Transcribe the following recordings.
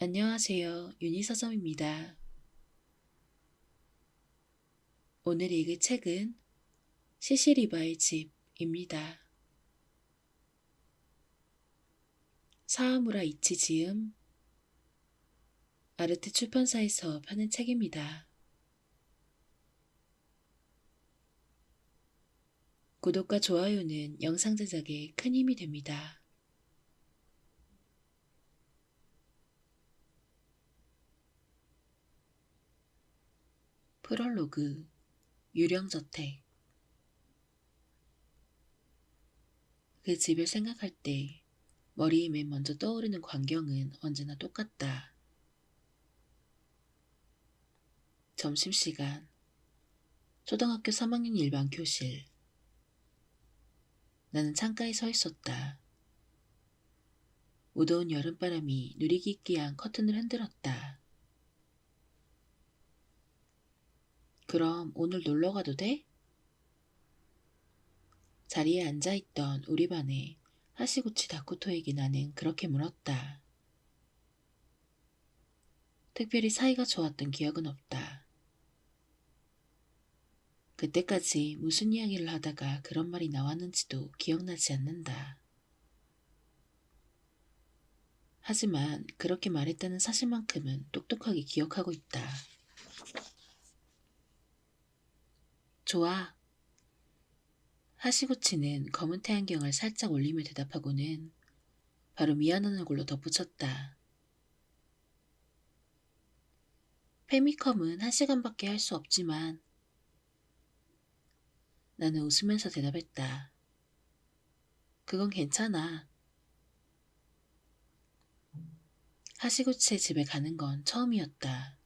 안녕하세요. 윤희서점입니다. 오늘 읽을 책은 시시리바의 집입니다. 사와무라 이치 지음, 아르트 출판사에서 파는 책입니다. 구독과 좋아요는 영상 제작에 큰 힘이 됩니다. 프롤로그, 유령저택. 그 집을 생각할 때 머리에 맨 먼저 떠오르는 광경은 언제나 똑같다. 점심시간, 초등학교 3학년 일반 교실. 나는 창가에 서 있었다. 무더운 여름바람이 누리끼끼한 커튼을 흔들었다. 그럼 오늘 놀러 가도 돼? 자리에 앉아있던 우리 반의 하시구치 다쿠토에게 나는 그렇게 물었다. 특별히 사이가 좋았던 기억은 없다. 그때까지 무슨 이야기를 하다가 그런 말이 나왔는지도 기억나지 않는다. 하지만 그렇게 말했다는 사실만큼은 똑똑하게 기억하고 있다. 좋아. 하시구치는 검은 태안경을 살짝 올리며 대답하고는 바로 미안한 얼굴로 덧붙였다. 페미컴은 1시간밖에 할 수 없지만 나는 웃으면서 대답했다. 그건 괜찮아. 하시구치의 집에 가는 건 처음이었다.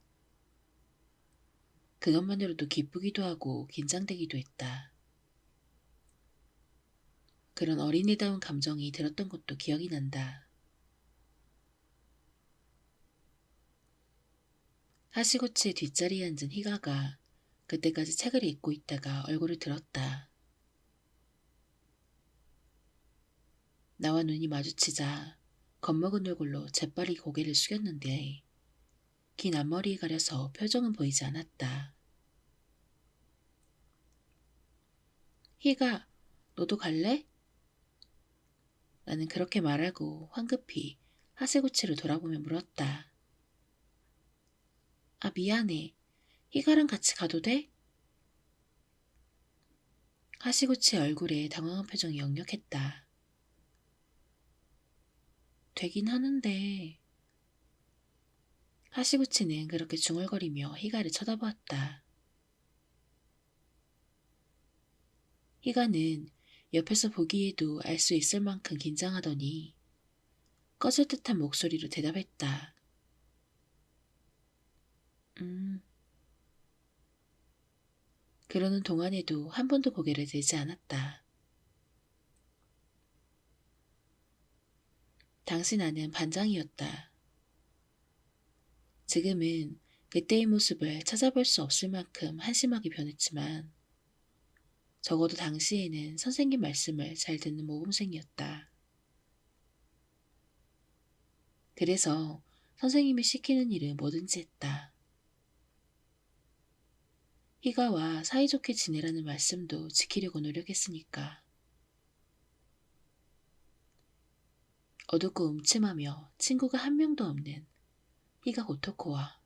그것만으로도 기쁘기도 하고 긴장되기도 했다. 그런 어린애다운 감정이 들었던 것도 기억이 난다. 하시구치의 뒷자리에 앉은 희가가 그때까지 책을 읽고 있다가 얼굴을 들었다. 나와 눈이 마주치자 겁먹은 얼굴로 재빨리 고개를 숙였는데 긴 앞머리에 가려서 표정은 보이지 않았다. 희가, 너도 갈래? 나는 그렇게 말하고 황급히 하세구치를 돌아보며 물었다. 아, 미안해. 희가랑 같이 가도 돼? 하시구치의 얼굴에 당황한 표정이 역력했다. 되긴 하는데... 하시구치는 그렇게 중얼거리며 희가를 쳐다보았다. 희가는 옆에서 보기에도 알 수 있을 만큼 긴장하더니 꺼질 듯한 목소리로 대답했다. 그러는 동안에도 한 번도 고개를 들지 않았다. 당시 나는 반장이었다. 지금은 그때의 모습을 찾아볼 수 없을 만큼 한심하게 변했지만 적어도 당시에는 선생님 말씀을 잘 듣는 모범생이었다. 그래서 선생님이 시키는 일은 뭐든지 했다. 희가와 사이좋게 지내라는 말씀도 지키려고 노력했으니까. 어둡고 음침하며 친구가 한 명도 없는 희가 고토코와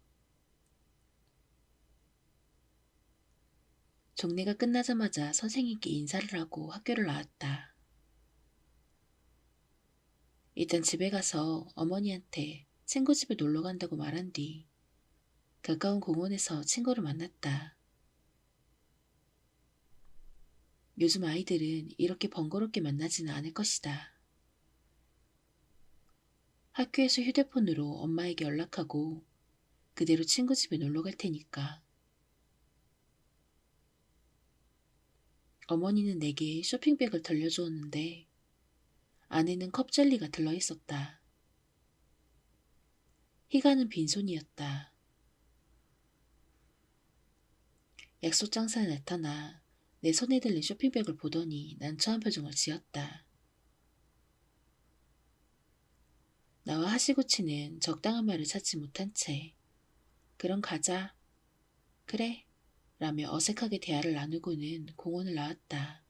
종례가 끝나자마자 선생님께 인사를 하고 학교를 나왔다. 일단 집에 가서 어머니한테 친구 집에 놀러 간다고 말한 뒤 가까운 공원에서 친구를 만났다. 요즘 아이들은 이렇게 번거롭게 만나지는 않을 것이다. 학교에서 휴대폰으로 엄마에게 연락하고 그대로 친구 집에 놀러 갈 테니까. 어머니는 내게 쇼핑백을 들려주었는데 안에는 컵젤리가 들러있었다. 희가는 빈손이었다. 약속 장사에 나타나 내 손에 들린 쇼핑백을 보더니 난처한 표정을 지었다. 나와 하시구치는 적당한 말을 찾지 못한 채 그럼 가자. 그래. 라며 어색하게 대화를 나누고는 공원을 나왔다.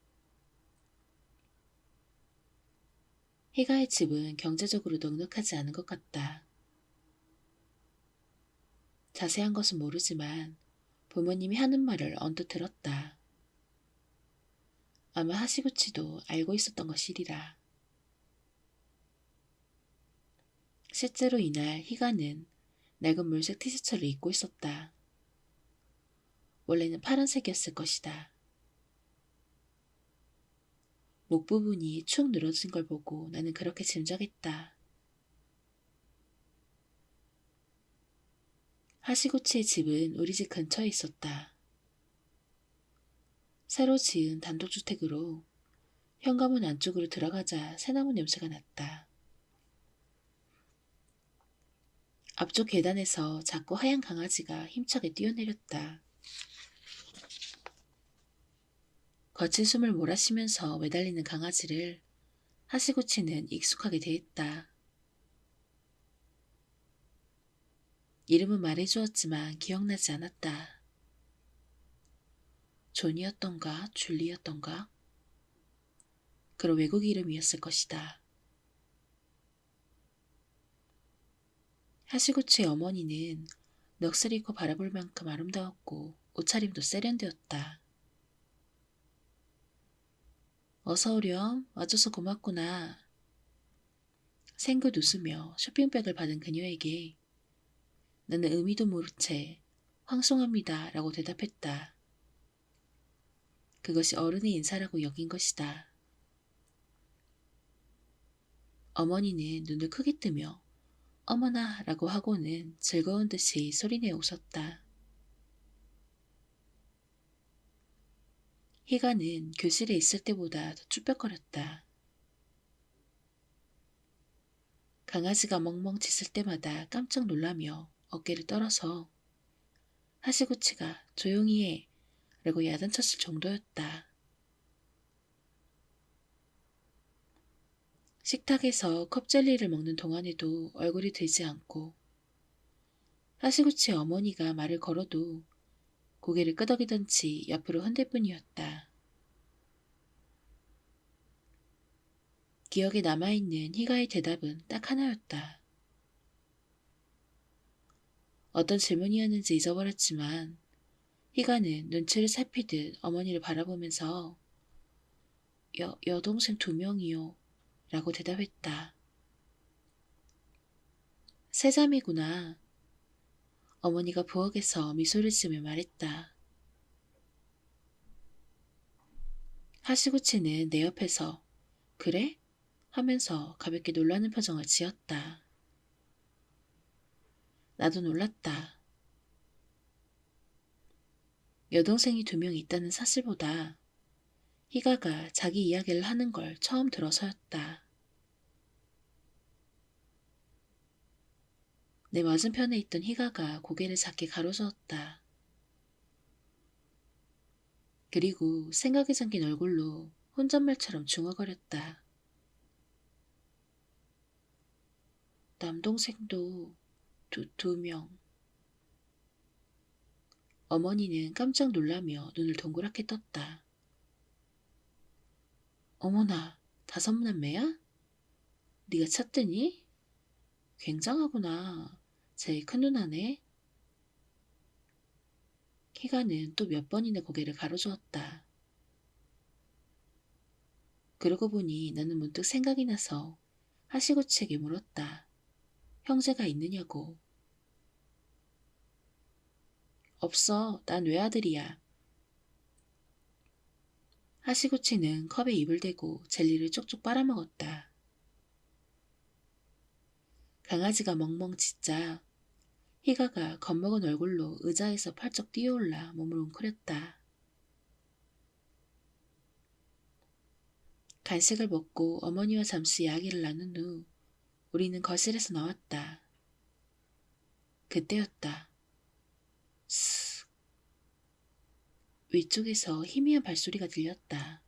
희가의 집은 경제적으로 넉넉하지 않은 것 같다. 자세한 것은 모르지만 부모님이 하는 말을 언뜻 들었다. 아마 하시구치도 알고 있었던 것이리라. 실제로 이날 희가는 낡은 물색 티셔츠를 입고 있었다. 원래는 파란색이었을 것이다. 목 부분이 축 늘어진 걸 보고 나는 그렇게 짐작했다. 하시구치의 집은 우리 집 근처에 있었다. 새로 지은 단독주택으로 현관문 안쪽으로 들어가자 새나무 냄새가 났다. 앞쪽 계단에서 작고 하얀 강아지가 힘차게 뛰어내렸다. 거친 숨을 몰아쉬면서 매달리는 강아지를 하시구치는 익숙하게 대했다. 이름은 말해주었지만 기억나지 않았다. 존이었던가 줄리였던가? 그런 외국 이름이었을 것이다. 하시구치의 어머니는 넋을 잃고 바라볼 만큼 아름다웠고 옷차림도 세련되었다. 어서 오렴. 와줘서 고맙구나. 생긋 웃으며 쇼핑백을 받은 그녀에게 나는 의미도 모른 채 황송합니다 라고 대답했다. 그것이 어른의 인사라고 여긴 것이다. 어머니는 눈을 크게 뜨며 어머나 라고 하고는 즐거운 듯이 소리내어 웃었다. 희가는 교실에 있을 때보다 더 쭈뼛거렸다. 강아지가 멍멍 짖을 때마다 깜짝 놀라며 어깨를 떨어서 하시구치가 조용히 해 라고 야단쳤을 정도였다. 식탁에서 컵젤리를 먹는 동안에도 얼굴이 들지 않고 하시구치의 어머니가 말을 걸어도 고개를 끄덕이던지 옆으로 흔들 뿐이었다. 기억에 남아있는 희가의 대답은 딱 하나였다. 어떤 질문이었는지 잊어버렸지만 희가는 눈치를 살피듯 어머니를 바라보면서 여동생 2명이요 라고 대답했다. 세자매구나. 어머니가 부엌에서 미소를 지으며 말했다. 하시구치는 내 옆에서 그래? 하면서 가볍게 놀라는 표정을 지었다. 나도 놀랐다. 여동생이 2명 있다는 사실보다 희가가 자기 이야기를 하는 걸 처음 들어서였다. 내 맞은편에 있던 희가가 고개를 작게 가로저었다. 그리고 생각에 잠긴 얼굴로 혼잣말처럼 중얼거렸다. 남동생도 2명. 어머니는 깜짝 놀라며 눈을 동그랗게 떴다. 어머나, 5남매야? 네가 찾더니? 굉장하구나. 제일 큰 누나네. 희가는 또 몇 번이나 고개를 가로저었다. 그러고 보니 나는 문득 생각이 나서 하시구치에게 물었다. 형제가 있느냐고. 없어. 난 외아들이야. 하시구치는 컵에 입을 대고 젤리를 쪽쪽 빨아먹었다. 강아지가 멍멍 짖자 희가가 겁먹은 얼굴로 의자에서 팔쩍 뛰어올라 몸을 웅크렸다. 간식을 먹고 어머니와 잠시 이야기를 나눈 후 우리는 거실에서 나왔다. 그때였다. 스. 위쪽에서 희미한 발소리가 들렸다.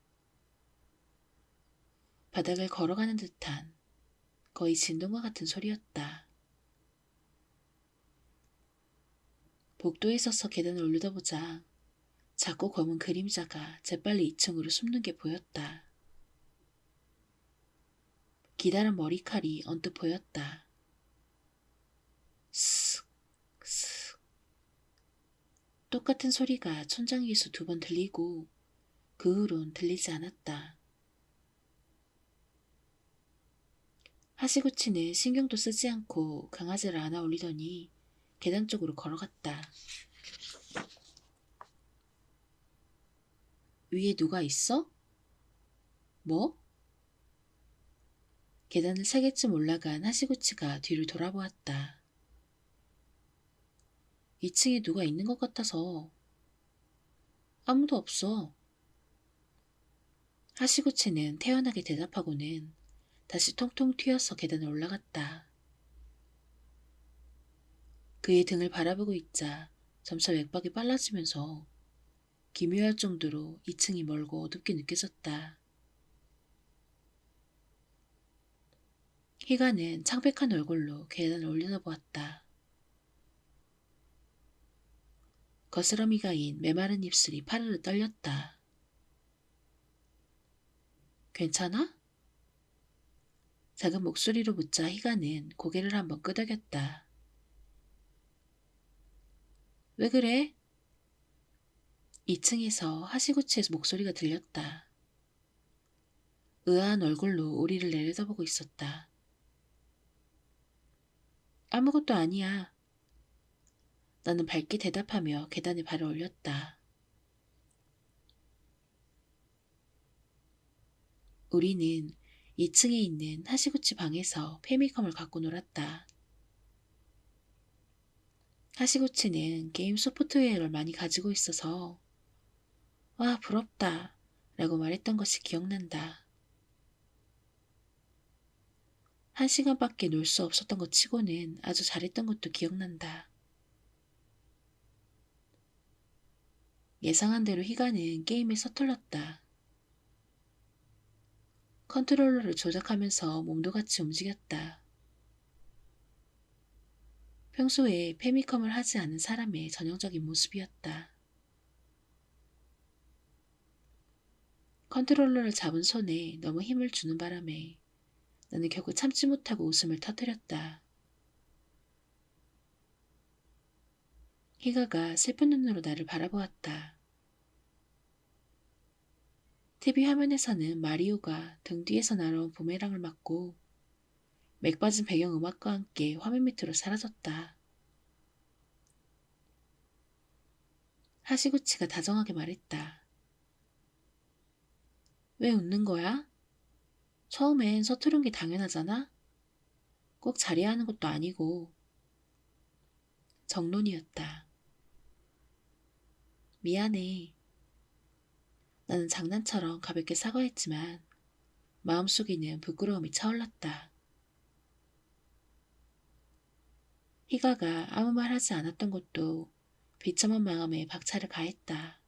바닥을 걸어가는 듯한 거의 진동과 같은 소리였다. 복도에 서서 계단을 올려다보자 작고 검은 그림자가 재빨리 2층으로 숨는 게 보였다. 기다란 머리칼이 언뜻 보였다. 쓱, 쓱. 똑같은 소리가 천장 위에서 2번 들리고 그 후론 들리지 않았다. 하시구치는 신경도 쓰지 않고 강아지를 안아 올리더니 계단 쪽으로 걸어갔다. 위에 누가 있어? 뭐? 계단을 3개쯤 올라간 하시구치가 뒤를 돌아보았다. 2층에 누가 있는 것 같아서. 아무도 없어. 하시구치는 태연하게 대답하고는 다시 통통 튀어서 계단을 올라갔다. 그의 등을 바라보고 있자 점차 맥박이 빨라지면서 기묘할 정도로 2층이 멀고 어둡게 느껴졌다. 희가는 창백한 얼굴로 계단을 올려다보았다. 거스러미가인 메마른 입술이 파르르 떨렸다. 괜찮아? 작은 목소리로 묻자 희가는 고개를 한번 끄덕였다. 왜 그래? 2층에서 하시구치의 목소리가 들렸다. 의아한 얼굴로 우리를 내려다보고 있었다. 아무것도 아니야. 나는 밝게 대답하며 계단에 발을 올렸다. 우리는 2층에 있는 하시구치 방에서 페미컴을 갖고 놀았다. 하시구치는 게임 소프트웨어를 많이 가지고 있어서 와 부럽다 라고 말했던 것이 기억난다. 1시간밖에 놀 수 없었던 것 치고는 아주 잘했던 것도 기억난다. 예상한 대로 희가는 게임에 서툴렀다. 컨트롤러를 조작하면서 몸도 같이 움직였다. 평소에 페미컴을 하지 않은 사람의 전형적인 모습이었다. 컨트롤러를 잡은 손에 너무 힘을 주는 바람에 나는 결국 참지 못하고 웃음을 터뜨렸다. 희가가 슬픈 눈으로 나를 바라보았다. TV 화면에서는 마리오가 등 뒤에서 날아온 부메랑을 맞고 맥 빠진 배경음악과 함께 화면 밑으로 사라졌다. 하시구치가 다정하게 말했다. 왜 웃는 거야? 처음엔 서투른 게 당연하잖아? 꼭 잘해야 하는 것도 아니고. 정론이었다. 미안해. 나는 장난처럼 가볍게 사과했지만 마음속에는 부끄러움이 차올랐다. 희가가 아무 말 하지 않았던 것도 비참한 마음에 박차를 가했다.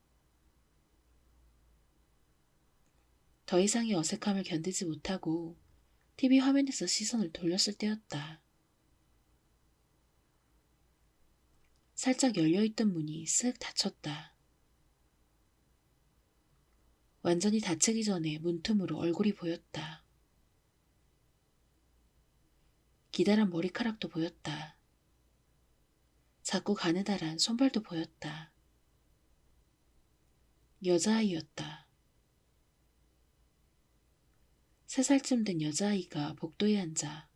더 이상의 어색함을 견디지 못하고 TV 화면에서 시선을 돌렸을 때였다. 살짝 열려있던 문이 쓱 닫혔다. 완전히 닫히기 전에 문틈으로 얼굴이 보였다. 기다란 머리카락도 보였다. 작고 가느다란 손발도 보였다. 여자아이였다. 3살쯤 된 여자아이가 복도에 앉아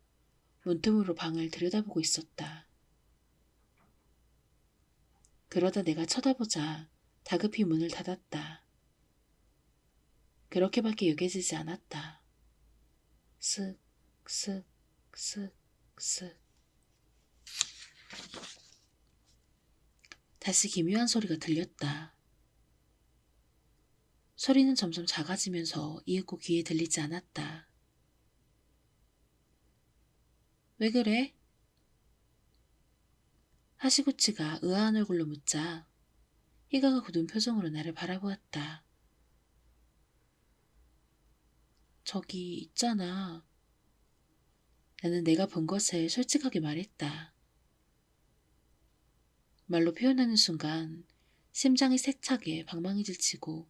문틈으로 방을 들여다보고 있었다. 그러다 내가 쳐다보자 다급히 문을 닫았다. 그렇게밖에 여겨지지 않았다. 쓱, 쓱, 쓱, 쓱. 다시 기묘한 소리가 들렸다. 소리는 점점 작아지면서 이윽고 귀에 들리지 않았다. 왜 그래? 하시구치가 의아한 얼굴로 묻자 희가가 굳은 표정으로 나를 바라보았다. 저기 있잖아. 나는 내가 본 것을 솔직하게 말했다. 말로 표현하는 순간 심장이 세차게 방망이 질치고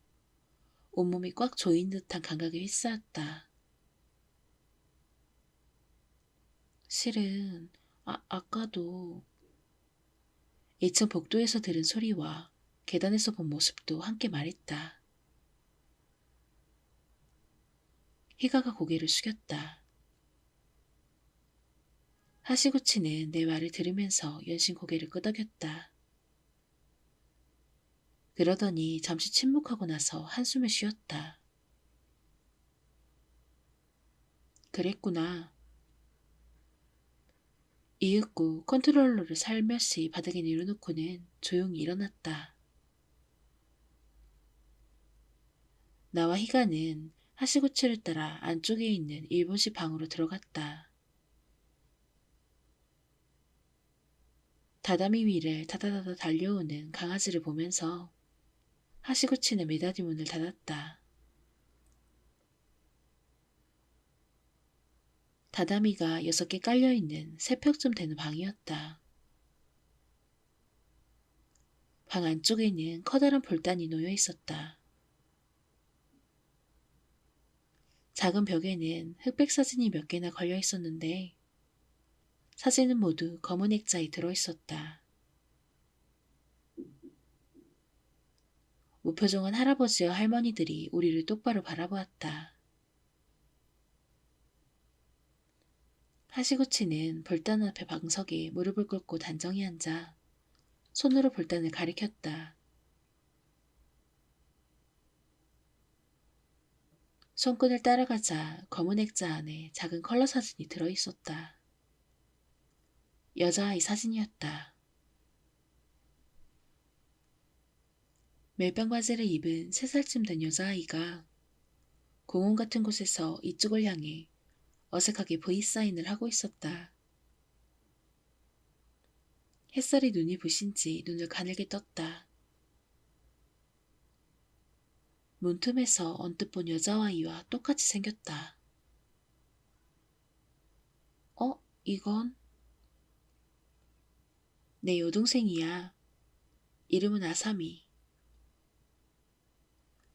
온몸이 꽉 조인 듯한 감각이 휩싸였다. 실은 아까도 2층 복도에서 들은 소리와 계단에서 본 모습도 함께 말했다. 희가가 고개를 숙였다. 하시구치는 내 말을 들으면서 연신 고개를 끄덕였다. 그러더니 잠시 침묵하고 나서 한숨을 쉬었다. 그랬구나. 이윽고 컨트롤러를 살며시 바닥에 내려놓고는 조용히 일어났다. 나와 희가는 하시구치를 따라 안쪽에 있는 일본식 방으로 들어갔다. 다다미 위를 다다다다 달려오는 강아지를 보면서 하시구치는 메다리 문을 닫았다. 다다미가 6개 깔려있는 3평쯤 되는 방이었다. 방 안쪽에는 커다란 볼단이 놓여 있었다. 작은 벽에는 흑백 사진이 몇 개나 걸려 있었는데 사진은 모두 검은 액자에 들어 있었다. 무표정한 할아버지와 할머니들이 우리를 똑바로 바라보았다. 하시구치는 볼단 앞에 방석에 무릎을 꿇고 단정히 앉아 손으로 볼단을 가리켰다. 손끈을 따라가자 검은 액자 안에 작은 컬러 사진이 들어있었다. 여자아이 사진이었다. 멜빵 바지를 입은 3살쯤 된 여자아이가 공원 같은 곳에서 이쪽을 향해 어색하게 V사인을 하고 있었다. 햇살이 눈이 부신지 눈을 가늘게 떴다. 문틈에서 언뜻 본 여자아이와 똑같이 생겼다. 이건? 내 여동생이야. 이름은 아사미.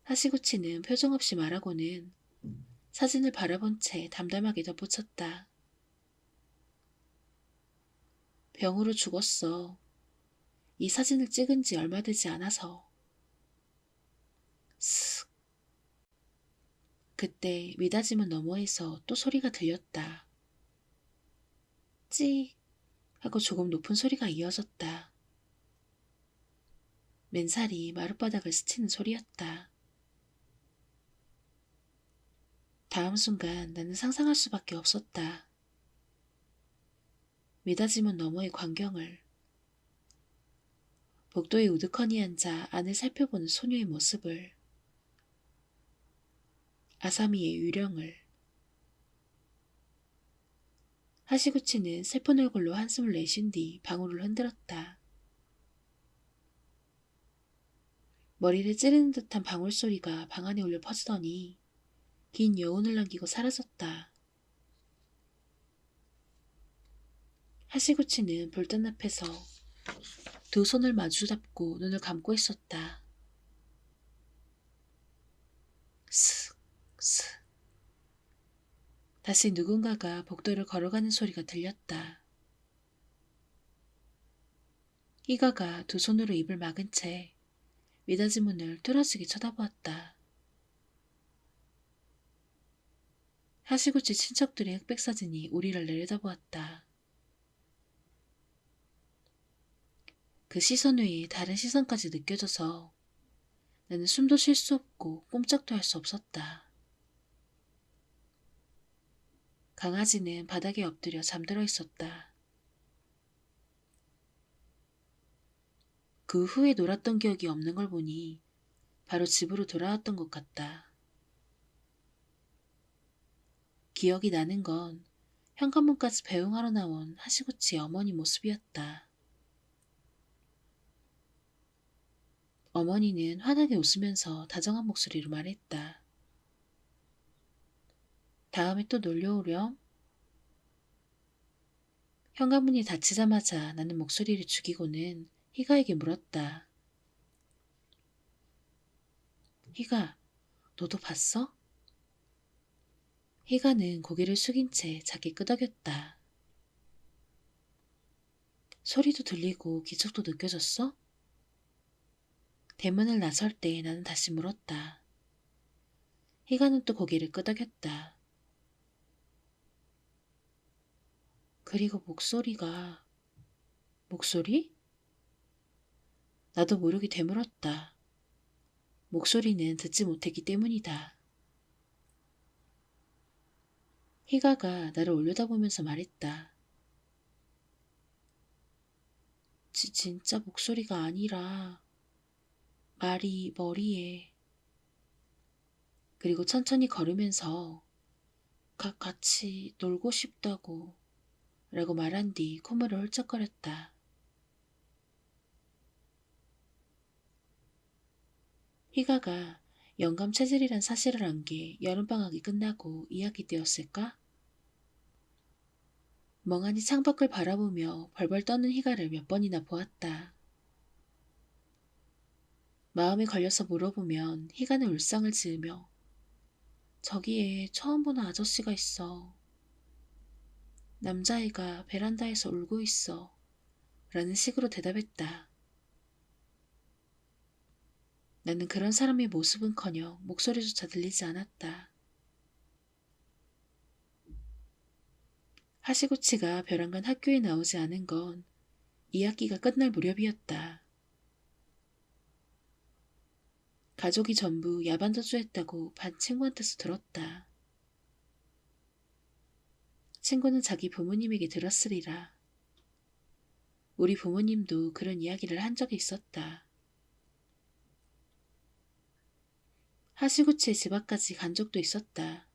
하시구치는 표정 없이 말하고는 사진을 바라본 채 담담하게 덧붙였다. 병으로 죽었어. 이 사진을 찍은 지 얼마 되지 않아서. 쓱. 그때 미닫이문 너머에서 또 소리가 들렸다. 찍 하고 조금 높은 소리가 이어졌다. 맨살이 마룻바닥을 스치는 소리였다. 다음 순간 나는 상상할 수밖에 없었다. 미닫이문 너머의 광경을, 복도에 우두커니 앉아 안을 살펴보는 소녀의 모습을, 아사미의 유령을. 하시구치는 슬픈 얼굴로 한숨을 내쉰 뒤 방울을 흔들었다. 머리를 찌르는 듯한 방울소리가 방 안에 울려 퍼지더니 긴 여운을 남기고 사라졌다. 하시구치는 볼단 앞에서 두 손을 마주 잡고 눈을 감고 있었다. 슥, 슥. 다시 누군가가 복도를 걸어가는 소리가 들렸다. 희가가 두 손으로 입을 막은 채 미닫이 문을 뚫어지게 쳐다보았다. 하시구치 친척들의 흑백 사진이 우리를 내려다보았다. 그 시선 외에 다른 시선까지 느껴져서 나는 숨도 쉴 수 없고 꼼짝도 할 수 없었다. 강아지는 바닥에 엎드려 잠들어 있었다. 그 후에 놀았던 기억이 없는 걸 보니 바로 집으로 돌아왔던 것 같다. 기억이 나는 건 현관문까지 배웅하러 나온 하시구치 어머니 모습이었다. 어머니는 환하게 웃으면서 다정한 목소리로 말했다. 다음에 또 놀러 오렴. 현관문이 닫히자마자 나는 목소리를 죽이고는 희가에게 물었다. 희가, 너도 봤어? 희가는 고개를 숙인 채 작게 끄덕였다. 소리도 들리고 기척도 느껴졌어? 대문을 나설 때 나는 다시 물었다. 희가는 또 고개를 끄덕였다. 그리고 목소리가... 목소리? 나도 모르게 되물었다. 목소리는 듣지 못했기 때문이다. 희가가 나를 올려다보면서 말했다. 진짜 목소리가 아니라 말이 머리에. 그리고 천천히 걸으면서 같이 놀고 싶다고 라고 말한 뒤 콧물을 훌쩍거렸다. 희가가 영감 체질이란 사실을 안 게 여름방학이 끝나고 이야기 때였을까? 멍하니 창밖을 바라보며 벌벌 떠는 희가를 몇 번이나 보았다. 마음에 걸려서 물어보면 희가는 울상을 지으며 저기에 처음 보는 아저씨가 있어. 남자애가 베란다에서 울고 있어. 라는 식으로 대답했다. 나는 그런 사람의 모습은커녕 목소리조차 들리지 않았다. 하시구치가 벼랑간 학교에 나오지 않은 건 2학기가 끝날 무렵이었다. 가족이 전부 야반도주했다고 반 친구한테서 들었다. 친구는 자기 부모님에게 들었으리라. 우리 부모님도 그런 이야기를 한 적이 있었다. 하시구치의 집 앞까지 간 적도 있었다.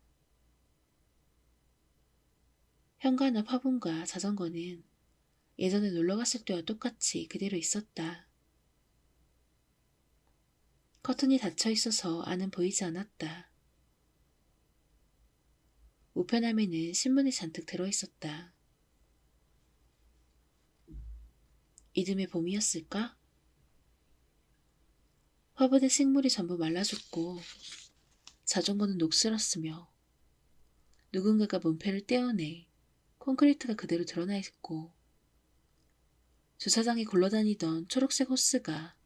현관 앞 화분과 자전거는 예전에 놀러갔을 때와 똑같이 그대로 있었다. 커튼이 닫혀 있어서 안은 보이지 않았다. 우편함에는 신문이 잔뜩 들어있었다. 이듬해 봄이었을까? 화분의 식물이 전부 말라 죽고 자전거는 녹슬었으며 누군가가 문패를 떼어내 콘크리트가 그대로 드러나 있고 주차장에 굴러다니던 초록색 호스가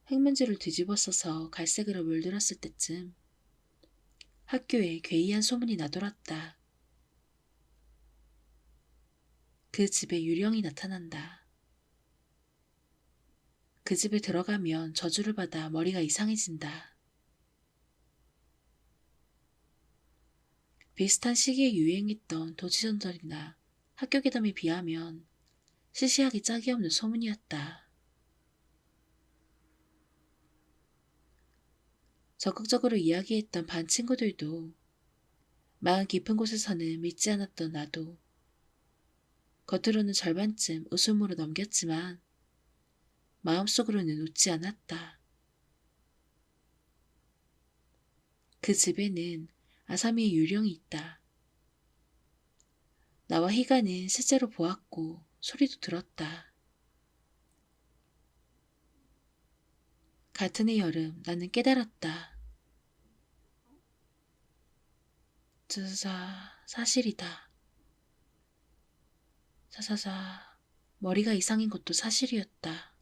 흙먼지를 뒤집어 써서 갈색으로 물들었을 때쯤 학교에 괴이한 소문이 나돌았다. 그 집에 유령이 나타난다. 그 집에 들어가면 저주를 받아 머리가 이상해진다. 비슷한 시기에 유행했던 도시전설이나 학교 괴담에 비하면 시시하게 짝이 없는 소문이었다. 적극적으로 이야기했던 반 친구들도 마음 깊은 곳에서는 믿지 않았던 나도 겉으로는 절반쯤 웃음으로 넘겼지만 마음속으로는 웃지 않았다. 그 집에는 아사미의 유령이 있다. 나와 희가는 실제로 보았고 소리도 들었다. 같은 해 여름 나는 깨달았다. 사실이다. 머리가 이상인 것도 사실이었다.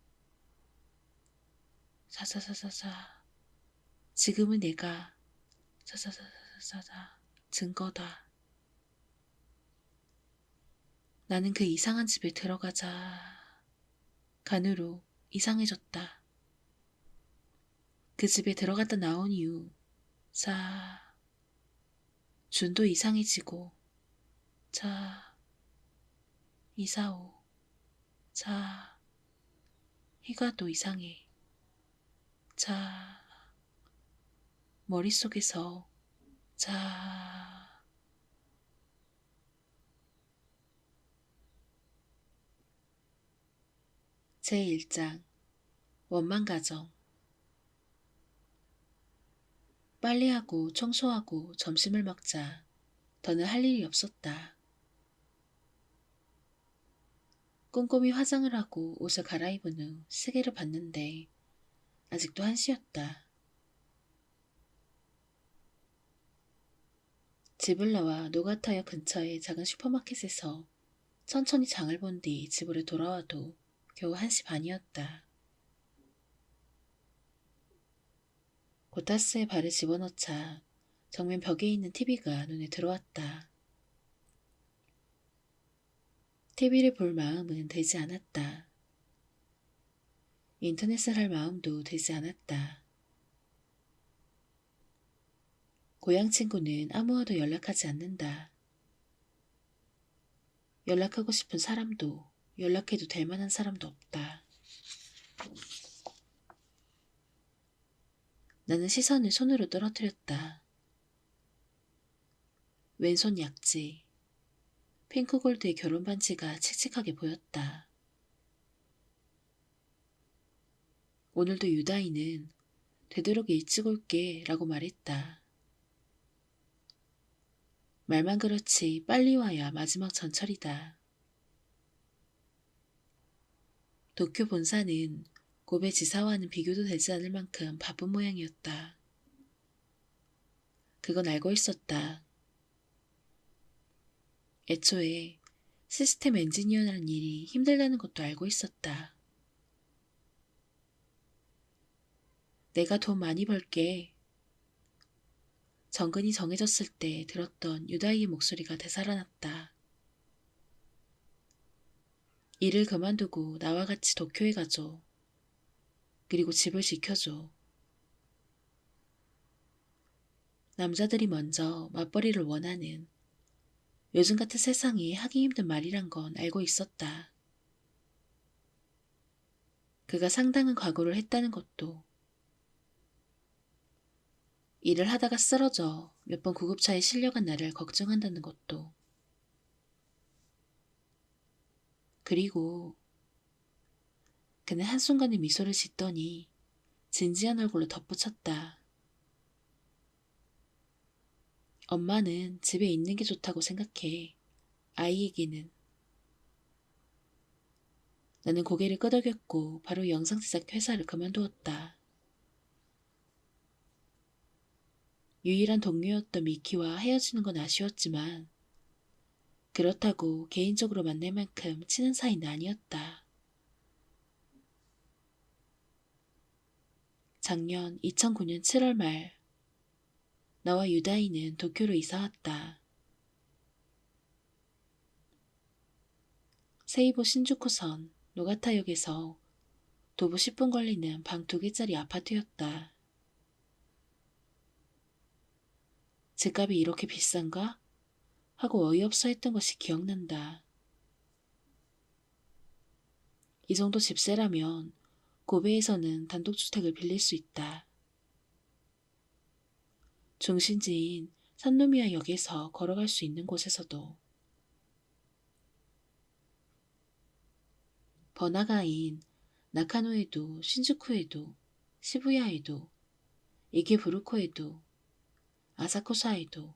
지금은 내가 증거다. 나는 그 이상한 집에 들어가자 간으로 이상해졌다. 그 집에 들어갔다 나온 이후 준도 이상해지고 이사오 희가도 이상해. 머릿속에서 제1장 원망가정. 빨래하고 청소하고 점심을 먹자 더는 할 일이 없었다. 꼼꼼히 화장을 하고 옷을 갈아입은 후 시계를 봤는데 아직도 1시였다. 집을 나와 노가타역 근처의 작은 슈퍼마켓에서 천천히 장을 본 뒤 집으로 돌아와도 겨우 1시 반이었다. 고타스에 발을 집어넣자 정면 벽에 있는 TV가 눈에 들어왔다. TV를 볼 마음은 들지 않았다. 인터넷을 할 마음도 들지 않았다. 고향 친구는 아무와도 연락하지 않는다. 연락하고 싶은 사람도 연락해도 될 만한 사람도 없다. 나는 시선을 손으로 떨어뜨렸다. 왼손 약지, 핑크골드의 결혼 반지가 칙칙하게 보였다. 오늘도 유다이는 되도록 일찍 올게 라고 말했다. 말만 그렇지 빨리 와야 마지막 전철이다. 도쿄 본사는 고베 지사와는 비교도 되지 않을 만큼 바쁜 모양이었다. 그건 알고 있었다. 애초에 시스템 엔지니어라는 일이 힘들다는 것도 알고 있었다. 내가 돈 많이 벌게. 정근이 정해졌을 때 들었던 유다이의 목소리가 되살아났다. 일을 그만두고 나와 같이 도쿄에 가줘. 그리고 집을 지켜줘. 남자들이 먼저 맞벌이를 원하는 요즘 같은 세상이 하기 힘든 말이란 건 알고 있었다. 그가 상당한 각오를 했다는 것도, 일을 하다가 쓰러져 몇 번 구급차에 실려간 나를 걱정한다는 것도, 그리고 그는 한순간에 미소를 짓더니 진지한 얼굴로 덧붙였다. 엄마는 집에 있는 게 좋다고 생각해. 아이에게는. 나는 고개를 끄덕였고 바로 영상 제작 회사를 그만두었다. 유일한 동료였던 미키와 헤어지는 건 아쉬웠지만 그렇다고 개인적으로 만날 만큼 친한 사이는 아니었다. 작년 2009년 7월 말 나와 유다이는 도쿄로 이사왔다. 세이보 신주쿠선 노가타역에서 도보 10분 걸리는 방 2개짜리 아파트였다. 집값이 이렇게 비싼가? 하고 어이없어 했던 것이 기억난다. 이 정도 집세라면 고베에서는 단독주택을 빌릴 수 있다. 중심지인 산노미야 역에서 걸어갈 수 있는 곳에서도. 번화가인 나카노에도 신주쿠에도 시부야에도 이케부르코에도 아사쿠사에도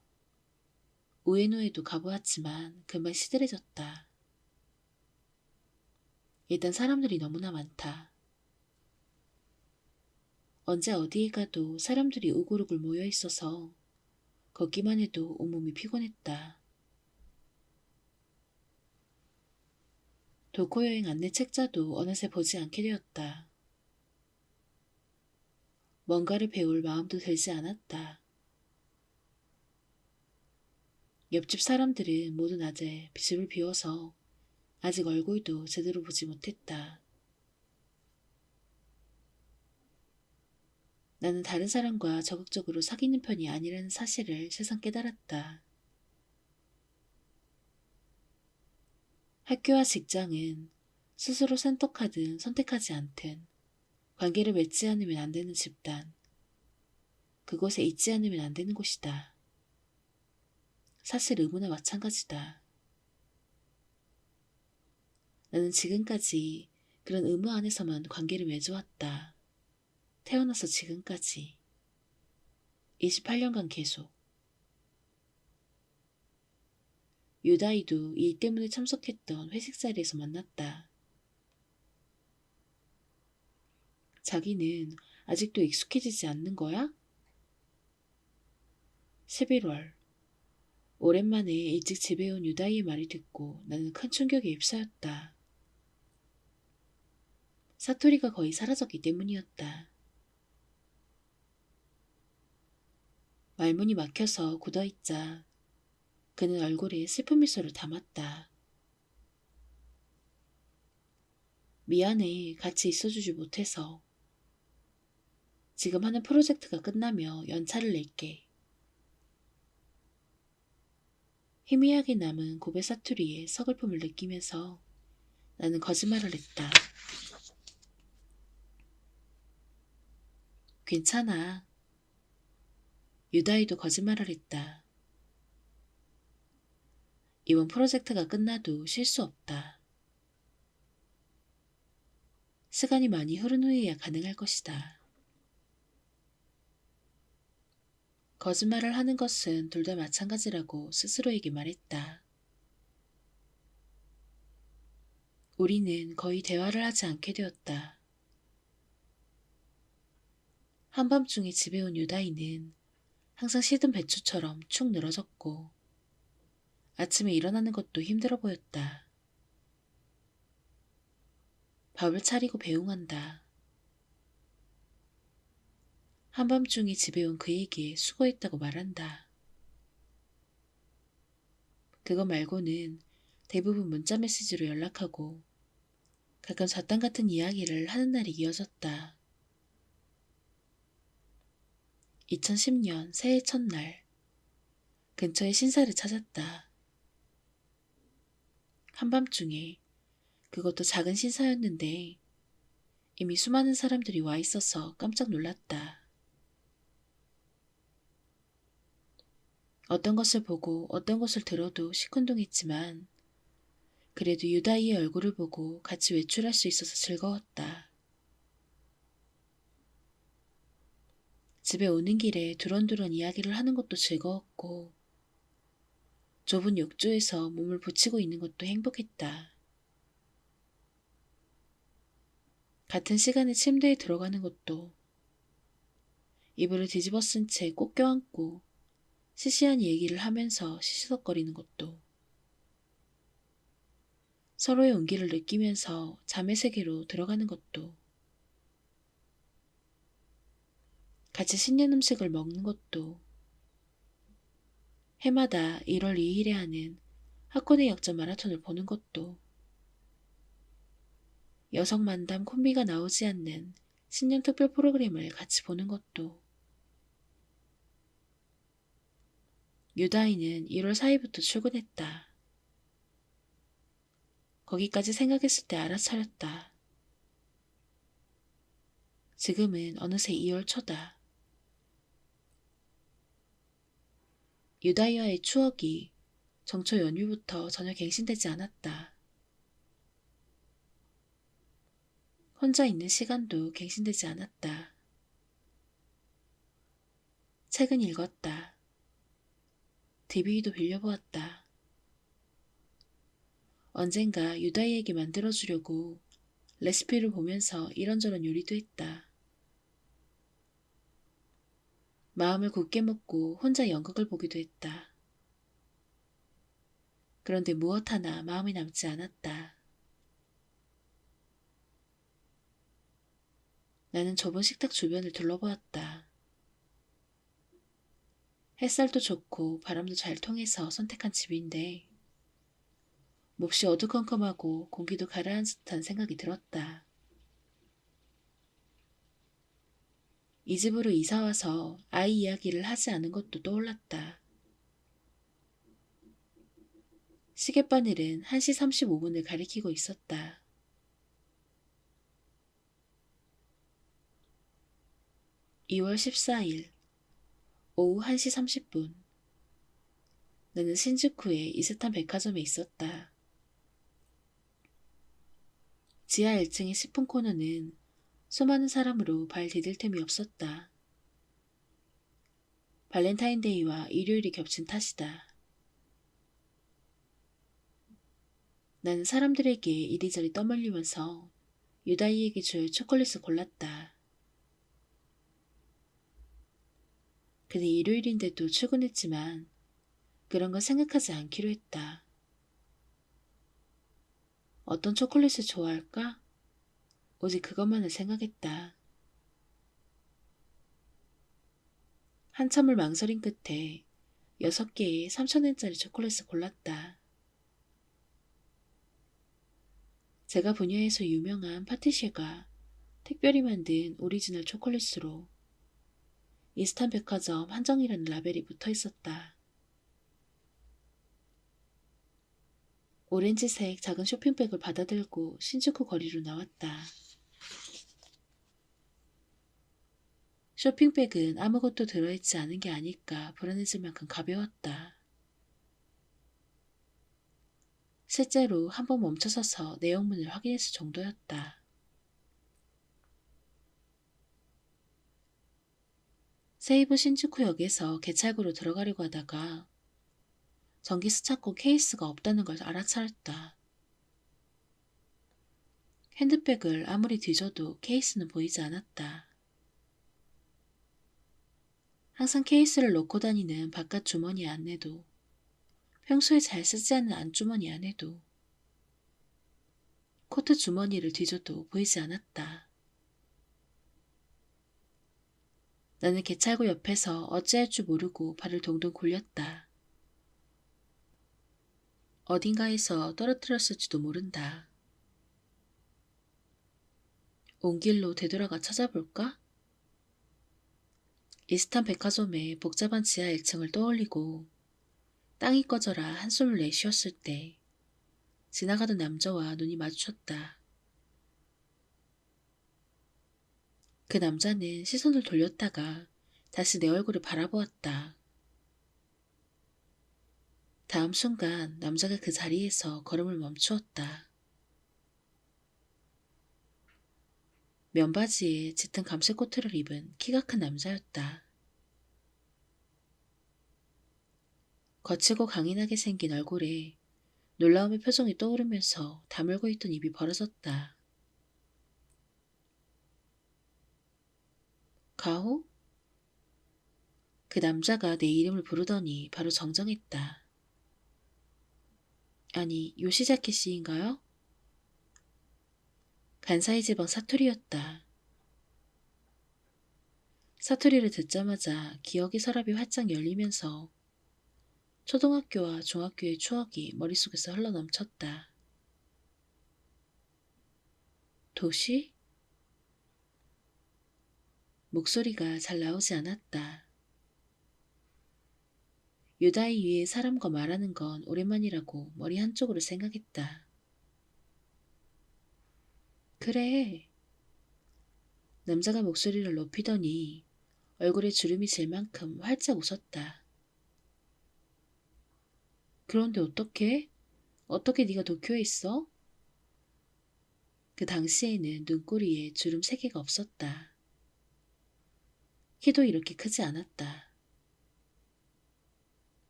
우에노에도 가보았지만 금방 시들해졌다. 일단 사람들이 너무나 많다. 언제 어디에 가도 사람들이 우글우글 모여 있어서 걷기만 해도 온몸이 피곤했다. 도쿄 여행 안내 책자도 어느새 보지 않게 되었다. 뭔가를 배울 마음도 들지 않았다. 옆집 사람들은 모두 낮에 집을 비워서 아직 얼굴도 제대로 보지 못했다. 나는 다른 사람과 적극적으로 사귀는 편이 아니라는 사실을 새삼 깨달았다. 학교와 직장은 스스로 선택하든 선택하지 않든 관계를 맺지 않으면 안 되는 집단, 그곳에 있지 않으면 안 되는 곳이다. 사실 의무나 마찬가지다. 나는 지금까지 그런 의무 안에서만 관계를 맺어왔다. 태어나서 지금까지 28년간 계속. 유다이도 일 때문에 참석했던 회식 자리에서 만났다. 자기는 아직도 익숙해지지 않는 거야? 11월. 오랜만에 일찍 집에 온 유다이의 말을 듣고 나는 큰 충격에 휩싸였다. 사투리가 거의 사라졌기 때문이었다. 말문이 막혀서 굳어있자 그는 얼굴에 슬픈 미소를 담았다. 미안해, 같이 있어주지 못해서. 지금 하는 프로젝트가 끝나며 연차를 낼게. 희미하게 남은 고배 사투리에 서글픔을 느끼면서 나는 거짓말을 했다. 괜찮아. 유다이도 거짓말을 했다. 이번 프로젝트가 끝나도 쉴 수 없다. 시간이 많이 흐른 후에야 가능할 것이다. 거짓말을 하는 것은 둘 다 마찬가지라고 스스로에게 말했다. 우리는 거의 대화를 하지 않게 되었다. 한밤중에 집에 온 유다이는 항상 시든 배추처럼 축 늘어졌고 아침에 일어나는 것도 힘들어 보였다. 밥을 차리고 배웅한다. 한밤중에 집에 온 그에게 수고했다고 말한다. 그거 말고는 대부분 문자 메시지로 연락하고 가끔 잡담 같은 이야기를 하는 날이 이어졌다. 2010년 새해 첫날 근처의 신사를 찾았다. 한밤중에 그것도 작은 신사였는데 이미 수많은 사람들이 와 있어서 깜짝 놀랐다. 어떤 것을 보고 어떤 것을 들어도 시큰둥했지만 그래도 유다이의 얼굴을 보고 같이 외출할 수 있어서 즐거웠다. 집에 오는 길에 두런두런 이야기를 하는 것도 즐거웠고 좁은 욕조에서 몸을 붙이고 있는 것도 행복했다. 같은 시간에 침대에 들어가는 것도 이불을 뒤집어 쓴 채 꼭 껴안고 시시한 얘기를 하면서 시시덕거리는 것도 서로의 온기를 느끼면서 잠의 세계로 들어가는 것도 같이 신년 음식을 먹는 것도 해마다 1월 2일에 하는 하코네 역전 마라톤을 보는 것도 여성 만담 콤비가 나오지 않는 신년 특별 프로그램을 같이 보는 것도 유다이는 1월 4일부터 출근했다. 거기까지 생각했을 때 알아차렸다. 지금은 어느새 2월 초다. 유다이와의 추억이 정초 연휴부터 전혀 갱신되지 않았다. 혼자 있는 시간도 갱신되지 않았다. 책은 읽었다. DVD도 빌려보았다. 언젠가 유다이에게 만들어주려고 레시피를 보면서 이런저런 요리도 했다. 마음을 굳게 먹고 혼자 연극을 보기도 했다. 그런데 무엇 하나 마음에 남지 않았다. 나는 좁은 식탁 주변을 둘러보았다. 햇살도 좋고 바람도 잘 통해서 선택한 집인데 몹시 어두컴컴하고 공기도 가라앉은 듯한 생각이 들었다. 이 집으로 이사와서 아이 이야기를 하지 않은 것도 떠올랐다. 시계바늘은 1시 35분을 가리키고 있었다. 2월 14일 오후 1시 30분 나는 신주쿠의 이스탄 백화점에 있었다. 지하 1층의 식품 코너는 수많은 사람으로 발 디딜 틈이 없었다. 발렌타인데이와 일요일이 겹친 탓이다. 나는 사람들에게 이리저리 떠밀리면서 유다이에게 줄 초콜릿을 골랐다. 그는 일요일인데도 출근했지만 그런 건 생각하지 않기로 했다. 어떤 초콜릿을 좋아할까? 오직 그것만을 생각했다. 한참을 망설인 끝에 6개의 3,000엔짜리 초콜릿을 골랐다. 제가 분야에서 유명한 파티시에가 특별히 만든 오리지널 초콜릿으로 이스탄 백화점 한정이라는 라벨이 붙어 있었다. 오렌지색 작은 쇼핑백을 받아들고 신주쿠 거리로 나왔다. 쇼핑백은 아무것도 들어있지 않은 게 아닐까 불안해질 만큼 가벼웠다. 실제로 한번 멈춰서서 내용문을 확인했을 정도였다. 세이부 신주쿠역에서 개찰구로 들어가려고 하다가 전기수 찾고 케이스가 없다는 걸 알아차렸다. 핸드백을 아무리 뒤져도 케이스는 보이지 않았다. 항상 케이스를 넣고 다니는 바깥 주머니 안에도, 평소에 잘 쓰지 않는 안주머니 안에도, 코트 주머니를 뒤져도 보이지 않았다. 나는 개찰구 옆에서 어찌할 줄 모르고 발을 동동 굴렸다. 어딘가에서 떨어뜨렸을지도 모른다. 온 길로 되돌아가 찾아볼까? 이스탄 백화점의 복잡한 지하 1층을 떠올리고 땅이 꺼져라 한숨을 내쉬었을 때 지나가던 남자와 눈이 마주쳤다. 그 남자는 시선을 돌렸다가 다시 내 얼굴을 바라보았다. 다음 순간 남자가 그 자리에서 걸음을 멈추었다. 면바지에 짙은 감색 코트를 입은 키가 큰 남자였다. 거칠고 강인하게 생긴 얼굴에 놀라움의 표정이 떠오르면서 다물고 있던 입이 벌어졌다. 가호? 그 남자가 내 이름을 부르더니 바로 정정했다. 아니, 요시자키 씨인가요? 간사이 지방 사투리였다. 사투리를 듣자마자 기억의 서랍이 활짝 열리면서 초등학교와 중학교의 추억이 머릿속에서 흘러넘쳤다. 도시? 목소리가 잘 나오지 않았다. 유다이 위에 사람과 말하는 건 오랜만이라고 머리 한쪽으로 생각했다. 그래. 남자가 목소리를 높이더니 얼굴에 주름이 질 만큼 활짝 웃었다. 그런데 어떻게? 어떻게 네가 도쿄에 있어? 그 당시에는 눈꼬리에 주름 3개가 없었다. 키도 이렇게 크지 않았다.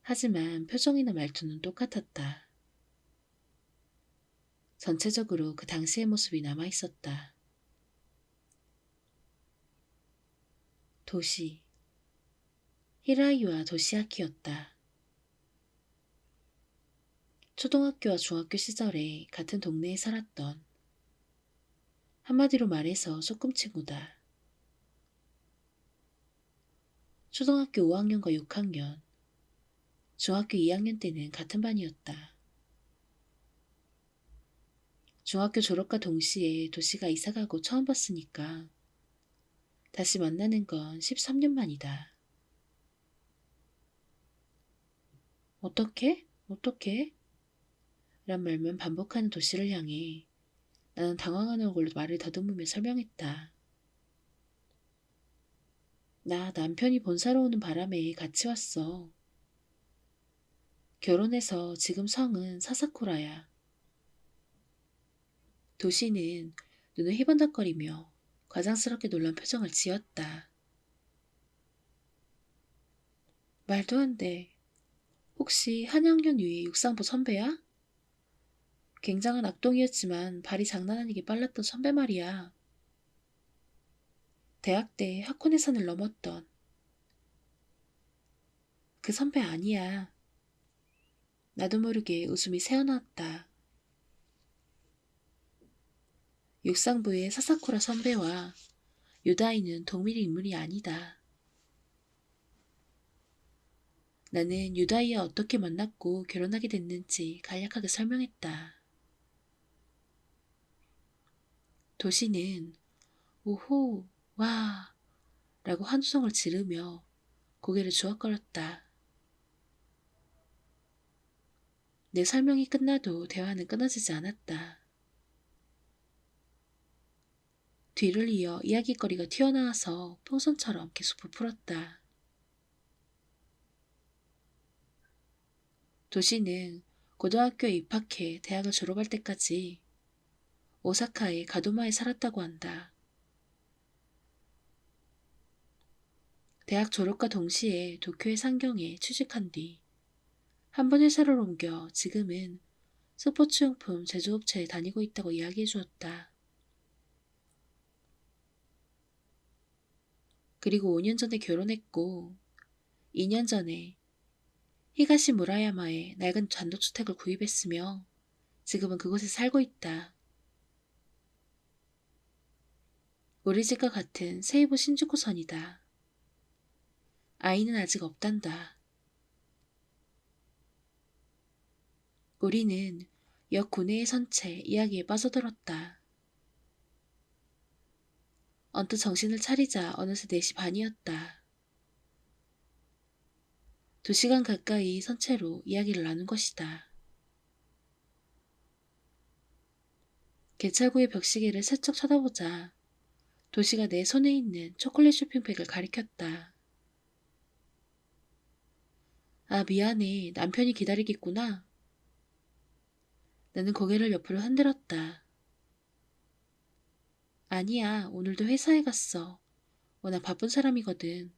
하지만 표정이나 말투는 똑같았다. 전체적으로 그 당시의 모습이 남아있었다. 도시. 히라이와 도시아키였다. 초등학교와 중학교 시절에 같은 동네에 살았던, 한마디로 말해서 소꿉친구다. 초등학교 5학년과 6학년, 중학교 2학년 때는 같은 반이었다. 중학교 졸업과 동시에 도시가 이사가고 처음 봤으니까 다시 만나는 건 13년 만이다. 어떻게? 어떻게? 란 말만 반복하는 도시를 향해 나는 당황하는 얼굴로 말을 더듬으며 설명했다. 나 남편이 본사로 오는 바람에 같이 왔어. 결혼해서 지금 성은 사사쿠라야. 도시는 눈을 휘번덕거리며 과장스럽게 놀란 표정을 지었다. 말도 안 돼. 혹시 한양년 위의 육상부 선배야? 굉장한 악동이었지만 발이 장난 아니게 빨랐던 선배 말이야. 대학 때 하코네산을 넘었던. 그 선배 아니야. 나도 모르게 웃음이 새어나왔다. 육상부의 사사쿠라 선배와 유다이는 동일 인물이 아니다. 나는 유다이와 어떻게 만났고 결혼하게 됐는지 간략하게 설명했다. 도시는 오호, 와 라고 한두성을 지르며 고개를 주워거렸다. 내 설명이 끝나도 대화는 끊어지지 않았다. 뒤를 이어 이야기거리가 튀어나와서 풍선처럼 계속 부풀었다. 도시는 고등학교에 입학해 대학을 졸업할 때까지 오사카의 가도마에 살았다고 한다. 대학 졸업과 동시에 도쿄의 상경에 취직한 뒤 한 번 회사를 옮겨 지금은 스포츠용품 제조업체에 다니고 있다고 이야기해 주었다. 그리고 5년 전에 결혼했고 2년 전에 히가시 무라야마에 낡은 단독주택을 구입했으며 지금은 그곳에 살고 있다. 우리 집과 같은 세이부 신주쿠선이다. 아이는 아직 없단다. 우리는 역 구내에 선 채 이야기에 빠져들었다. 언뜻 정신을 차리자 어느새 4시 반이었다. 2시간 가까이 선 채로 이야기를 나눈 것이다. 개찰구의 벽시계를 슬쩍 쳐다보자 도시가 내 손에 있는 초콜릿 쇼핑백을 가리켰다. 아, 미안해. 남편이 기다리겠구나. 나는 고개를 옆으로 흔들었다. 아니야, 오늘도 회사에 갔어. 워낙 바쁜 사람이거든.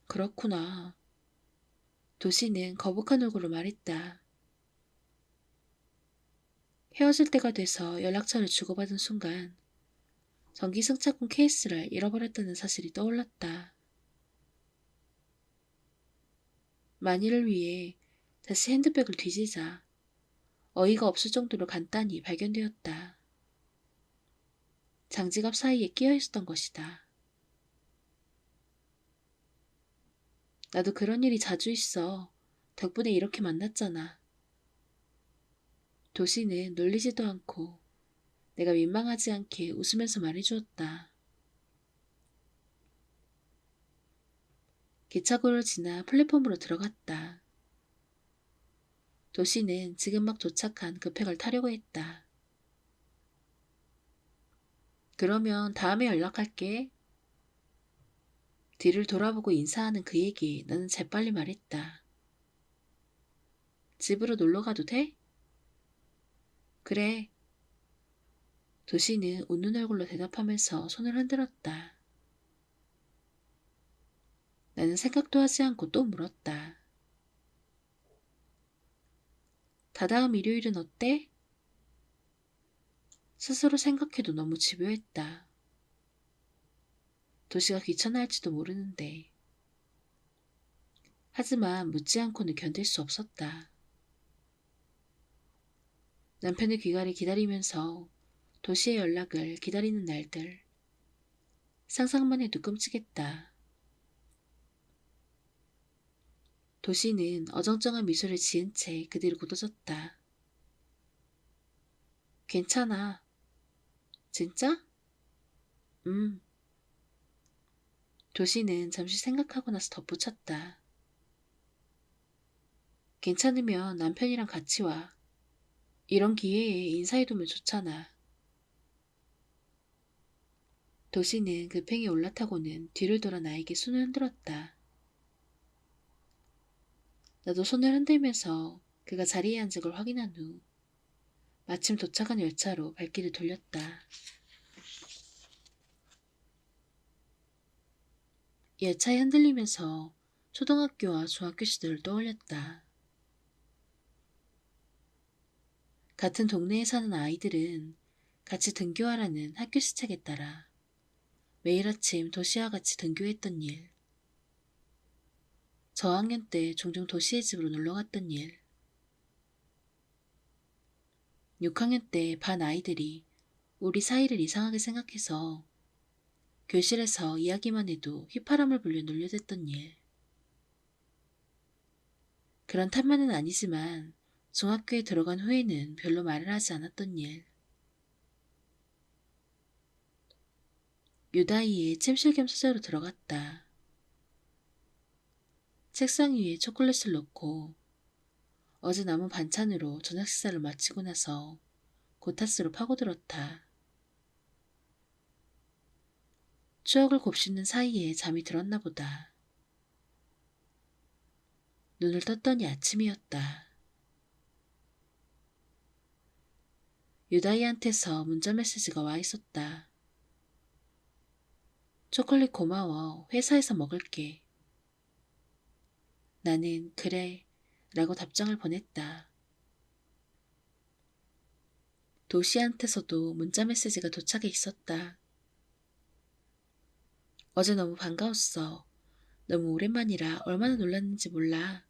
그렇구나. 도시는 거북한 얼굴로 말했다. 헤어질 때가 돼서 연락처를 주고받은 순간 전기승차권 케이스를 잃어버렸다는 사실이 떠올랐다. 만일을 위해 다시 핸드백을 뒤지자 어이가 없을 정도로 간단히 발견되었다. 장지갑 사이에 끼어 있었던 것이다. 나도 그런 일이 자주 있어. 덕분에 이렇게 만났잖아. 도시는 놀리지도 않고 내가 민망하지 않게 웃으면서 말해주었다. 기차고를 지나 플랫폼으로 들어갔다. 도시는 지금 막 도착한 급행을 타려고 했다. 그러면 다음에 연락할게. 뒤를 돌아보고 인사하는 그에게 나는 재빨리 말했다. 집으로 놀러 가도 돼? 그래. 도시는 웃는 얼굴로 대답하면서 손을 흔들었다. 나는 생각도 하지 않고 또 물었다. 다다음 일요일은 어때? 스스로 생각해도 너무 집요했다. 도시가 귀찮아할지도 모르는데. 하지만 묻지 않고는 견딜 수 없었다. 남편의 귀가를 기다리면서 도시의 연락을 기다리는 날들. 상상만 해도 끔찍했다. 도시는 어정쩡한 미소를 지은 채 그대로 굳어졌다. 괜찮아. 진짜? 도시는 잠시 생각하고 나서 덧붙였다. 괜찮으면 남편이랑 같이 와. 이런 기회에 인사해두면 좋잖아. 도시는 급행에 올라타고는 뒤를 돌아 나에게 손을 흔들었다. 나도 손을 흔들면서 그가 자리에 앉은 걸 확인한 후 마침 도착한 열차로 발길을 돌렸다. 열차에 흔들리면서 초등학교와 중학교 시절을 떠올렸다. 같은 동네에 사는 아이들은 같이 등교하라는 학교 시책에 따라 매일 아침 도시와 같이 등교했던 일. 저학년 때 종종 도시의 집으로 놀러 갔던 일. 6학년 때 반 아이들이 우리 사이를 이상하게 생각해서 교실에서 이야기만 해도 휘파람을 불려 놀려댔던 일. 그런 탓만은 아니지만 중학교에 들어간 후에는 별로 말을 하지 않았던 일. 유다이의 침실 겸 수저로 들어갔다. 책상 위에 초콜릿을 놓고 어제 남은 반찬으로 저녁 식사를 마치고 나서 고타스로 파고들었다. 추억을 곱씹는 사이에 잠이 들었나 보다. 눈을 떴더니 아침이었다. 유다이한테서 문자 메시지가 와 있었다. 초콜릿 고마워. 회사에서 먹을게. 나는 그래 라고 답장을 보냈다. 도시한테서도 문자 메시지가 도착해 있었다. 어제 너무 반가웠어. 너무 오랜만이라 얼마나 놀랐는지 몰라.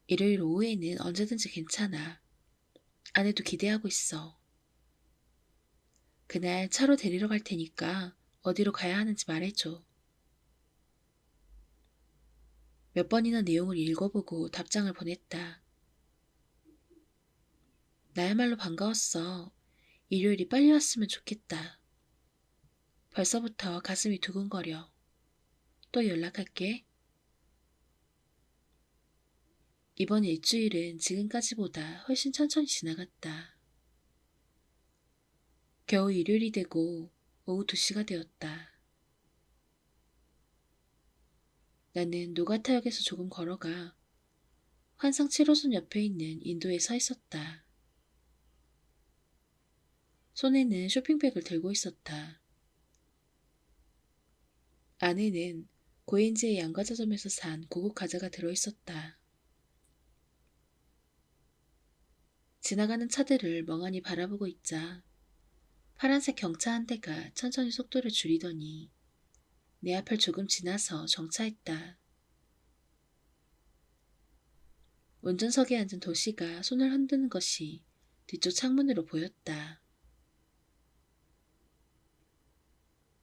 일요일 오후에는 언제든지 괜찮아. 아내도 기대하고 있어. 그날 차로 데리러 갈 테니까 어디로 가야 하는지 말해줘. 몇 번이나 내용을 읽어보고 답장을 보냈다. 나야말로 반가웠어. 일요일이 빨리 왔으면 좋겠다. 벌써부터 가슴이 두근거려. 또 연락할게. 이번 일주일은 지금까지보다 훨씬 천천히 지나갔다. 겨우 일요일이 되고 오후 2시가 되었다. 나는 노가타역에서 조금 걸어가 환상 7호선 옆에 있는 인도에 서 있었다. 손에는 쇼핑백을 들고 있었다. 안에는 고엔지의 양과자점에서 산 고급 과자가 들어있었다. 지나가는 차들을 멍하니 바라보고 있자 파란색 경차 한 대가 천천히 속도를 줄이더니 내 앞을 조금 지나서 정차했다. 운전석에 앉은 도시가 손을 흔드는 것이 뒤쪽 창문으로 보였다.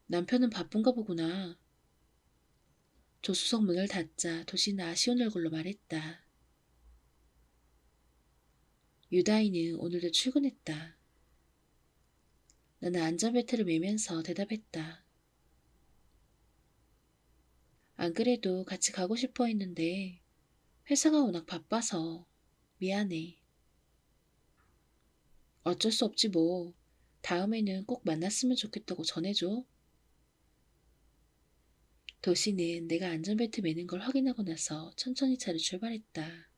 남편은 바쁜가 보구나. 조수석 문을 닫자 도시는 아쉬운 얼굴로 말했다. 유다이는 오늘도 출근했다. 나는 안전벨트를 매면서 대답했다. 안 그래도 같이 가고 싶어 했는데 회사가 워낙 바빠서 미안해. 어쩔 수 없지 뭐. 다음에는 꼭 만났으면 좋겠다고 전해줘. 도시는 내가 안전벨트 매는 걸 확인하고 나서 천천히 차를 출발했다.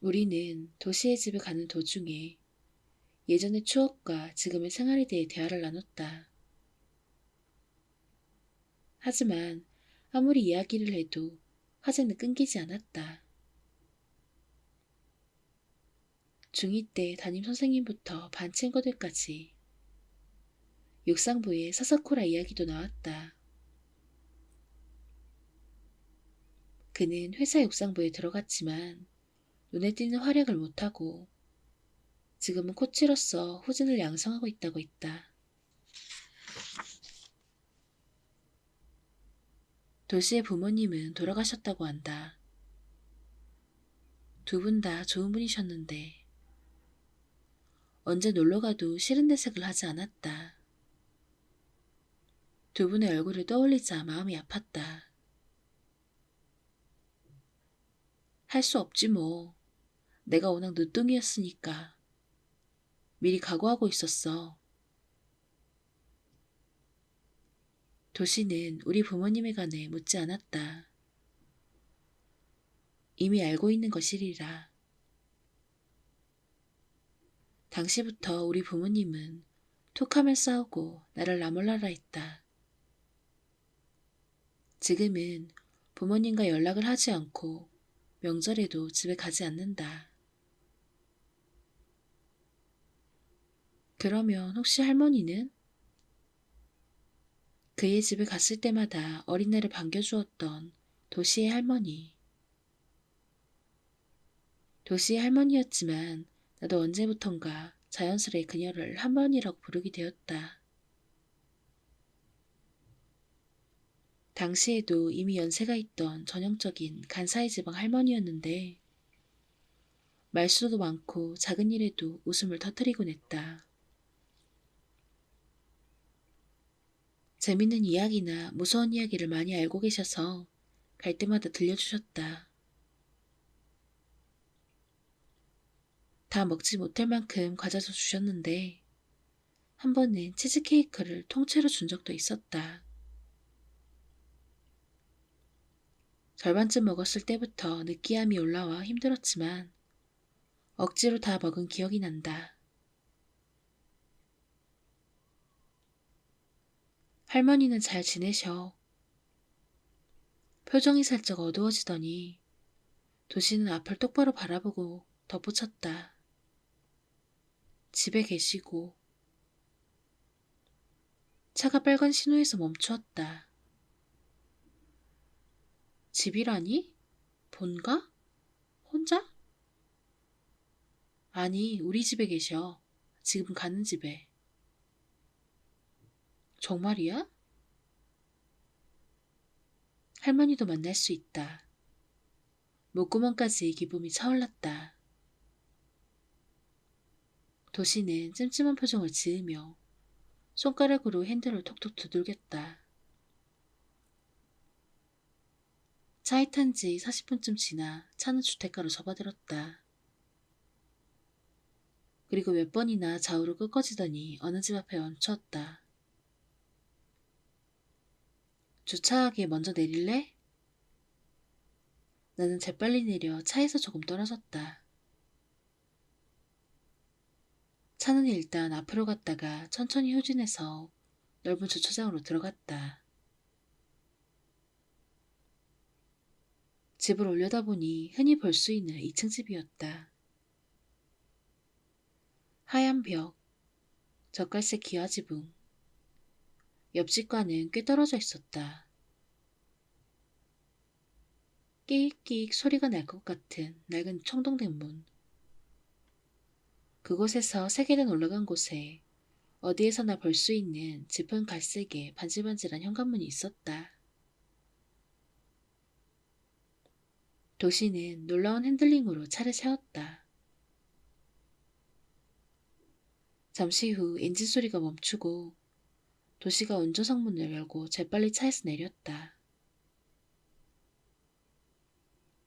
우리는 도시의 집에 가는 도중에 예전의 추억과 지금의 생활에 대해 대화를 나눴다. 하지만 아무리 이야기를 해도 화제는 끊기지 않았다. 중2 때 담임 선생님부터 반 친구들까지 육상부의 사사코라 이야기도 나왔다. 그는 회사 육상부에 들어갔지만 눈에 띄는 활약을 못하고 지금은 코치로서 후진을 양성하고 있다고 했다. 돌씨의 부모님은 돌아가셨다고 한다. 두 분 다 좋은 분이셨는데 언제 놀러가도 싫은 내색을 하지 않았다. 두 분의 얼굴을 떠올리자 마음이 아팠다. 할 수 없지 뭐. 내가 워낙 늦둥이였으니까. 미리 각오하고 있었어. 도시는 우리 부모님에 관해 묻지 않았다. 이미 알고 있는 것이리라. 당시부터 우리 부모님은 툭하면 싸우고 나를 나몰라라 했다. 지금은 부모님과 연락을 하지 않고 명절에도 집에 가지 않는다. 그러면 혹시 할머니는? 그의 집에 갔을 때마다 어린애를 반겨주었던 도시의 할머니. 도시의 할머니였지만 나도 언제부턴가 자연스레 그녀를 할머니라고 부르게 되었다. 당시에도 이미 연세가 있던 전형적인 간사이 지방 할머니였는데 말수도 많고 작은 일에도 웃음을 터뜨리곤 했다. 재밌는 이야기나 무서운 이야기를 많이 알고 계셔서 갈 때마다 들려주셨다. 다 먹지 못할 만큼 과자도 주셨는데 한 번은 치즈케이크를 통째로 준 적도 있었다. 절반쯤 먹었을 때부터 느끼함이 올라와 힘들었지만 억지로 다 먹은 기억이 난다. 할머니는 잘 지내셔. 표정이 살짝 어두워지더니 도시는 앞을 똑바로 바라보고 덧붙였다. 집에 계시고. 차가 빨간 신호에서 멈추었다. 집이라니? 본가? 혼자? 아니, 우리 집에 계셔. 지금 가는 집에. 정말이야? 할머니도 만날 수 있다. 목구멍까지 기쁨이 차올랐다. 도시는 찜찜한 표정을 지으며 손가락으로 핸들을 톡톡 두들겼다. 차에 탄 지 40분쯤 지나 차는 주택가로 접어들었다. 그리고 몇 번이나 좌우로 꺾어지더니 어느 집 앞에 멈추었다. 주차하게 먼저 내릴래? 나는 재빨리 내려 차에서 조금 떨어졌다. 차는 일단 앞으로 갔다가 천천히 후진해서 넓은 주차장으로 들어갔다. 집을 올려다보니 흔히 볼 수 있는 2층 집이었다. 하얀 벽, 젓갈색 기와지붕, 옆집과는 꽤 떨어져 있었다. 끼익끼익 소리가 날 것 같은 낡은 청동된 문. 그곳에서 세계단 올라간 곳에 어디에서나 볼 수 있는 짙은 갈색의 반질반질한 현관문이 있었다. 도시는 놀라운 핸들링으로 차를 세웠다. 잠시 후 엔진 소리가 멈추고 도시가 운전석 문을 열고 재빨리 차에서 내렸다.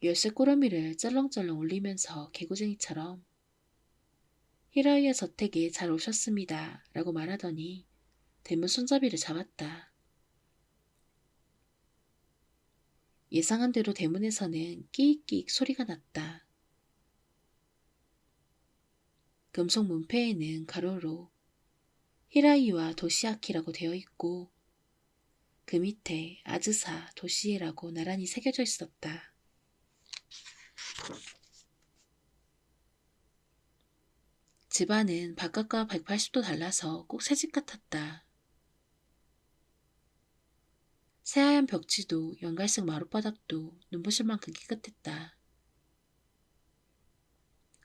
열쇠 꾸러미를 쩔렁쩔렁 울리면서 개구쟁이처럼 히라이아 저택에 잘 오셨습니다 라고 말하더니 대문 손잡이를 잡았다. 예상한 대로 대문에서는 끼익끼익 소리가 났다. 금속 문패에는 가로로 히라이와 도시아키라고 되어 있고 그 밑에 아즈사 도시에라고 나란히 새겨져 있었다. 집안은 바깥과 180도 달라서 꼭 새집 같았다. 새하얀 벽지도 연갈색 마룻바닥도 눈부실 만큼 깨끗했다.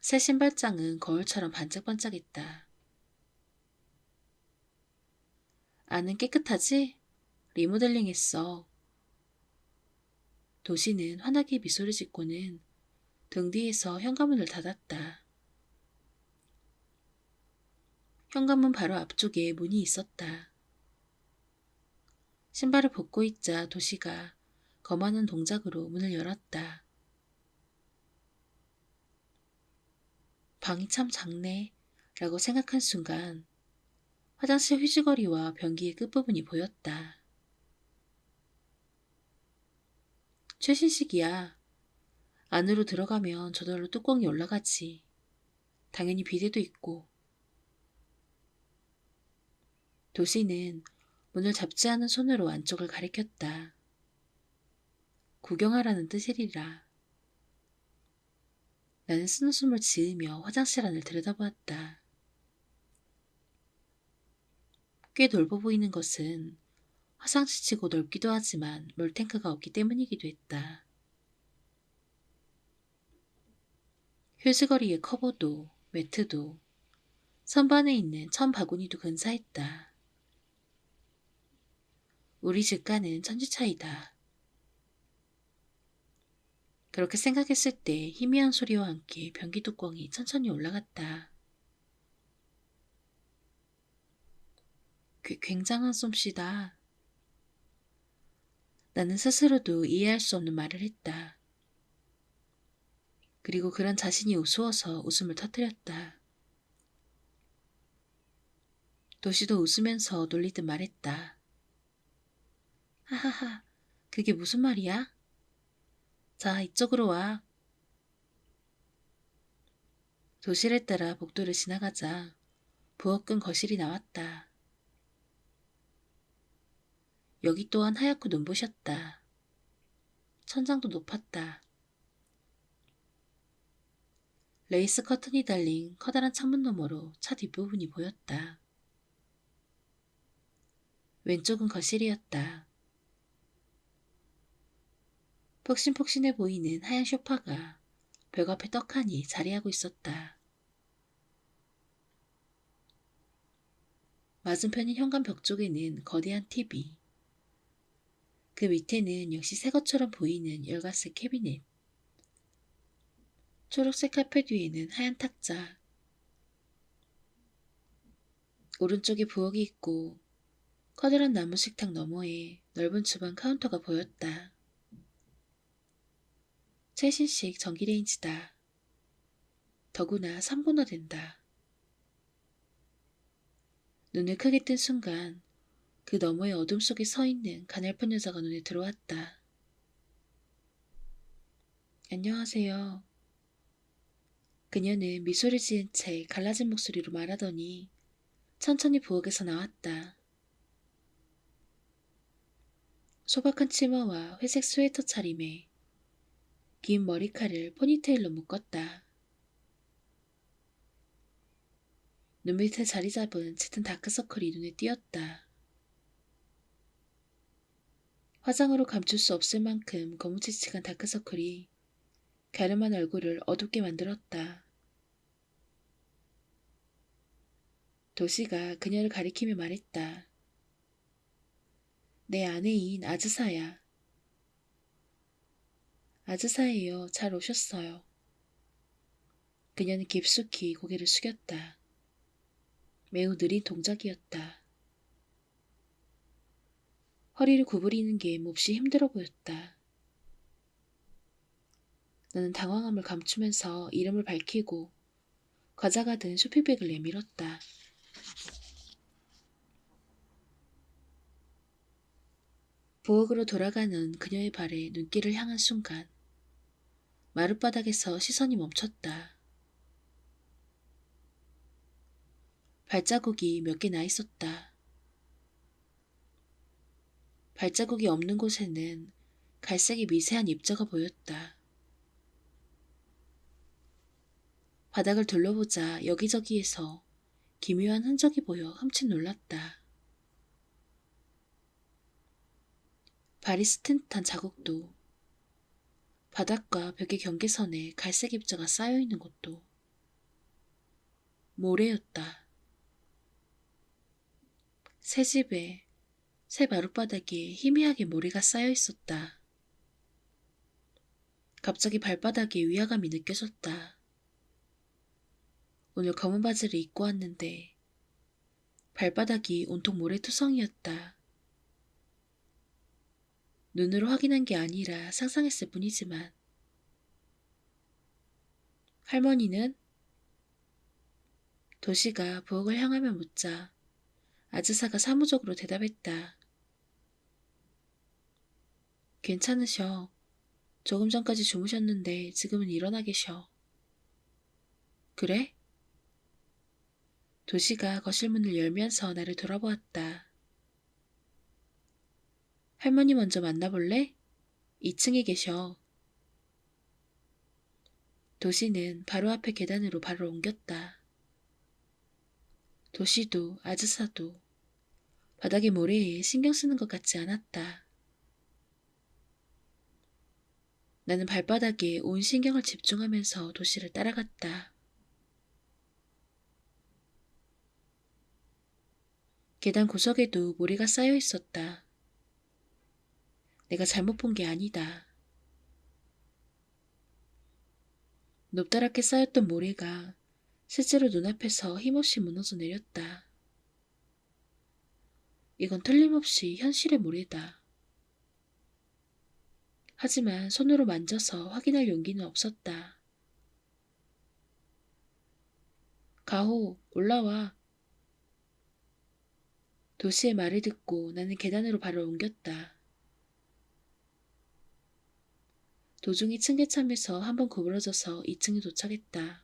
새 신발장은 거울처럼 반짝반짝했다. 안은 깨끗하지? 리모델링 했어. 도시는 환하게 미소를 짓고는 등 뒤에서 현관문을 닫았다. 현관문 바로 앞쪽에 문이 있었다. 신발을 벗고 있자 도시가 거만한 동작으로 문을 열었다. 방이 참 작네 라고 생각한 순간 화장실 휴지거리와 변기의 끝부분이 보였다. 최신식이야. 안으로 들어가면 저절로 뚜껑이 올라가지. 당연히 비데도 있고. 도시는 문을 잡지 않은 손으로 안쪽을 가리켰다. 구경하라는 뜻이리라. 나는 쓴웃음을 지으며 화장실 안을 들여다보았다. 꽤 넓어 보이는 것은 화상지치고 넓기도 하지만 물탱크가 없기 때문이기도 했다. 휴즈거리의 커버도, 매트도, 선반에 있는 천 바구니도 근사했다. 우리 집과는 천지차이다. 그렇게 생각했을 때 희미한 소리와 함께 변기 뚜껑이 천천히 올라갔다. 굉장한 솜씨다. 나는 스스로도 이해할 수 없는 말을 했다. 그리고 그런 자신이 우스워서 웃음을 터뜨렸다. 도시도 웃으면서 놀리듯 말했다. 하하하, 그게 무슨 말이야? 자, 이쪽으로 와. 도시를 따라 복도를 지나가자 부엌근 거실이 나왔다. 여기 또한 하얗고 눈부셨다. 천장도 높았다. 레이스 커튼이 달린 커다란 창문 너머로 차 뒷부분이 보였다. 왼쪽은 거실이었다. 폭신폭신해 보이는 하얀 소파가 벽 앞에 떡하니 자리하고 있었다. 맞은편인 현관 벽 쪽에는 거대한 TV. 그 밑에는 역시 새 것처럼 보이는 열과색 캐비넷. 초록색 카펫 위에는 하얀 탁자. 오른쪽에 부엌이 있고 커다란 나무 식탁 너머에 넓은 주방 카운터가 보였다. 최신식 전기레인지다. 더구나 3분화 된다. 눈을 크게 뜬 순간 그 너머의 어둠 속에 서 있는 가냘픈 여자가 눈에 들어왔다. 안녕하세요. 그녀는 미소를 지은 채 갈라진 목소리로 말하더니 천천히 부엌에서 나왔다. 소박한 치마와 회색 스웨터 차림에 긴 머리칼을 포니테일로 묶었다. 눈 밑에 자리 잡은 짙은 다크서클이 눈에 띄었다. 화장으로 감출 수 없을 만큼 거무칠칠한 다크서클이 갸름한 얼굴을 어둡게 만들었다. 도시가 그녀를 가리키며 말했다. 내 아내인 아즈사야. 아즈사예요. 잘 오셨어요. 그녀는 깊숙이 고개를 숙였다. 매우 느린 동작이었다. 허리를 구부리는 게 몹시 힘들어 보였다. 나는 당황함을 감추면서 이름을 밝히고 과자가 든 쇼핑백을 내밀었다. 부엌으로 돌아가는 그녀의 발에 눈길을 향한 순간 마룻바닥에서 시선이 멈췄다. 발자국이 몇 개 나 있었다. 발자국이 없는 곳에는 갈색이 미세한 입자가 보였다. 바닥을 둘러보자 여기저기에서 기묘한 흔적이 보여 흠칫 놀랐다. 발이 스튼 듯한 자국도, 바닥과 벽의 경계선에 갈색 입자가 쌓여있는 것도 모래였다. 새 집에, 새 마룻바닥에 희미하게 모래가 쌓여 있었다. 갑자기 발바닥에 위화감이 느껴졌다. 오늘 검은 바지를 입고 왔는데 발바닥이 온통 모래투성이었다. 눈으로 확인한 게 아니라 상상했을 뿐이지만 할머니는? 도시가 부엌을 향하며 묻자 아즈사가 사무적으로 대답했다. 괜찮으셔. 조금 전까지 주무셨는데 지금은 일어나 계셔. 그래? 도시가 거실 문을 열면서 나를 돌아보았다. 할머니 먼저 만나볼래? 2층에 계셔. 도시는 바로 앞에 계단으로 발을 옮겼다. 도시도 아즈사도 바닥의 모래에 신경 쓰는 것 같지 않았다. 나는 발바닥에 온 신경을 집중하면서 도시를 따라갔다. 계단 구석에도 모래가 쌓여 있었다. 내가 잘못 본 게 아니다. 높다랗게 쌓였던 모래가 실제로 눈앞에서 힘없이 무너져 내렸다. 이건 틀림없이 현실의 모래다. 하지만 손으로 만져서 확인할 용기는 없었다. 가호, 올라와. 도시의 말을 듣고 나는 계단으로 발을 옮겼다. 도중에 층계참에서 한번 구부러져서 2층에 도착했다.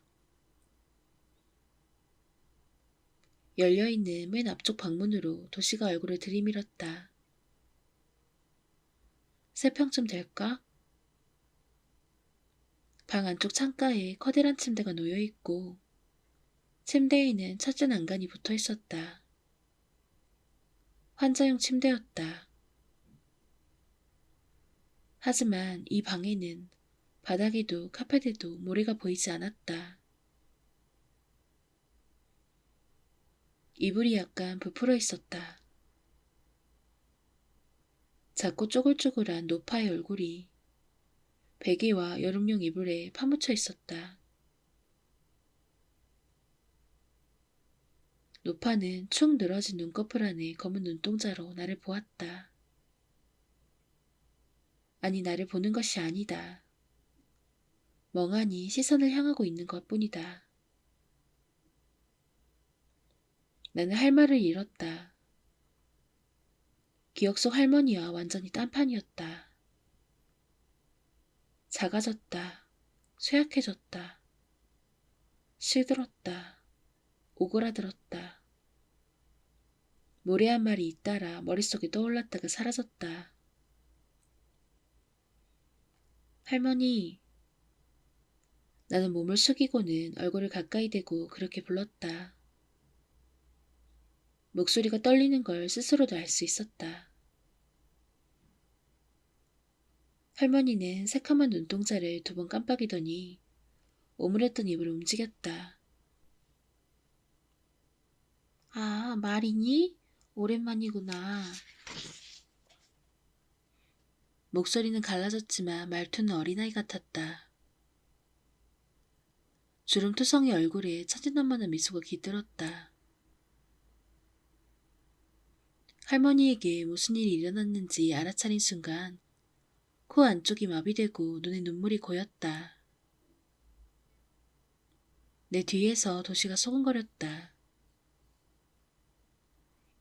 열려있는 맨 앞쪽 방문으로 도시가 얼굴을 들이밀었다. 3평쯤 될까? 방 안쪽 창가에 커다란 침대가 놓여있고 침대에는 첫째 난간이 붙어 있었다. 환자용 침대였다. 하지만 이 방에는 바닥에도 카펫에도 모래가 보이지 않았다. 이불이 약간 부풀어 있었다. 작고 쪼글쪼글한 노파의 얼굴이 베개와 여름용 이불에 파묻혀 있었다. 노파는 축 늘어진 눈꺼풀 안에 검은 눈동자로 나를 보았다. 아니, 나를 보는 것이 아니다. 멍하니 시선을 향하고 있는 것뿐이다. 나는 할 말을 잃었다. 기억 속 할머니와 완전히 딴판이었다. 작아졌다. 쇠약해졌다. 시들었다. 오그라들었다. 모래 한 마리 잇따라 머릿속에 떠올랐다가 사라졌다. 할머니. 나는 몸을 숙이고는 얼굴을 가까이 대고 그렇게 불렀다. 목소리가 떨리는 걸 스스로도 알 수 있었다. 할머니는 새카만 눈동자를 2번 깜빡이더니 오므렸던 입을 움직였다. 아, 말이니? 오랜만이구나. 목소리는 갈라졌지만 말투는 어린아이 같았다. 주름투성이 얼굴에 천진난만한 미소가 깃들었다. 할머니에게 무슨 일이 일어났는지 알아차린 순간 코 안쪽이 마비되고 눈에 눈물이 고였다. 내 뒤에서 도시가 소근거렸다.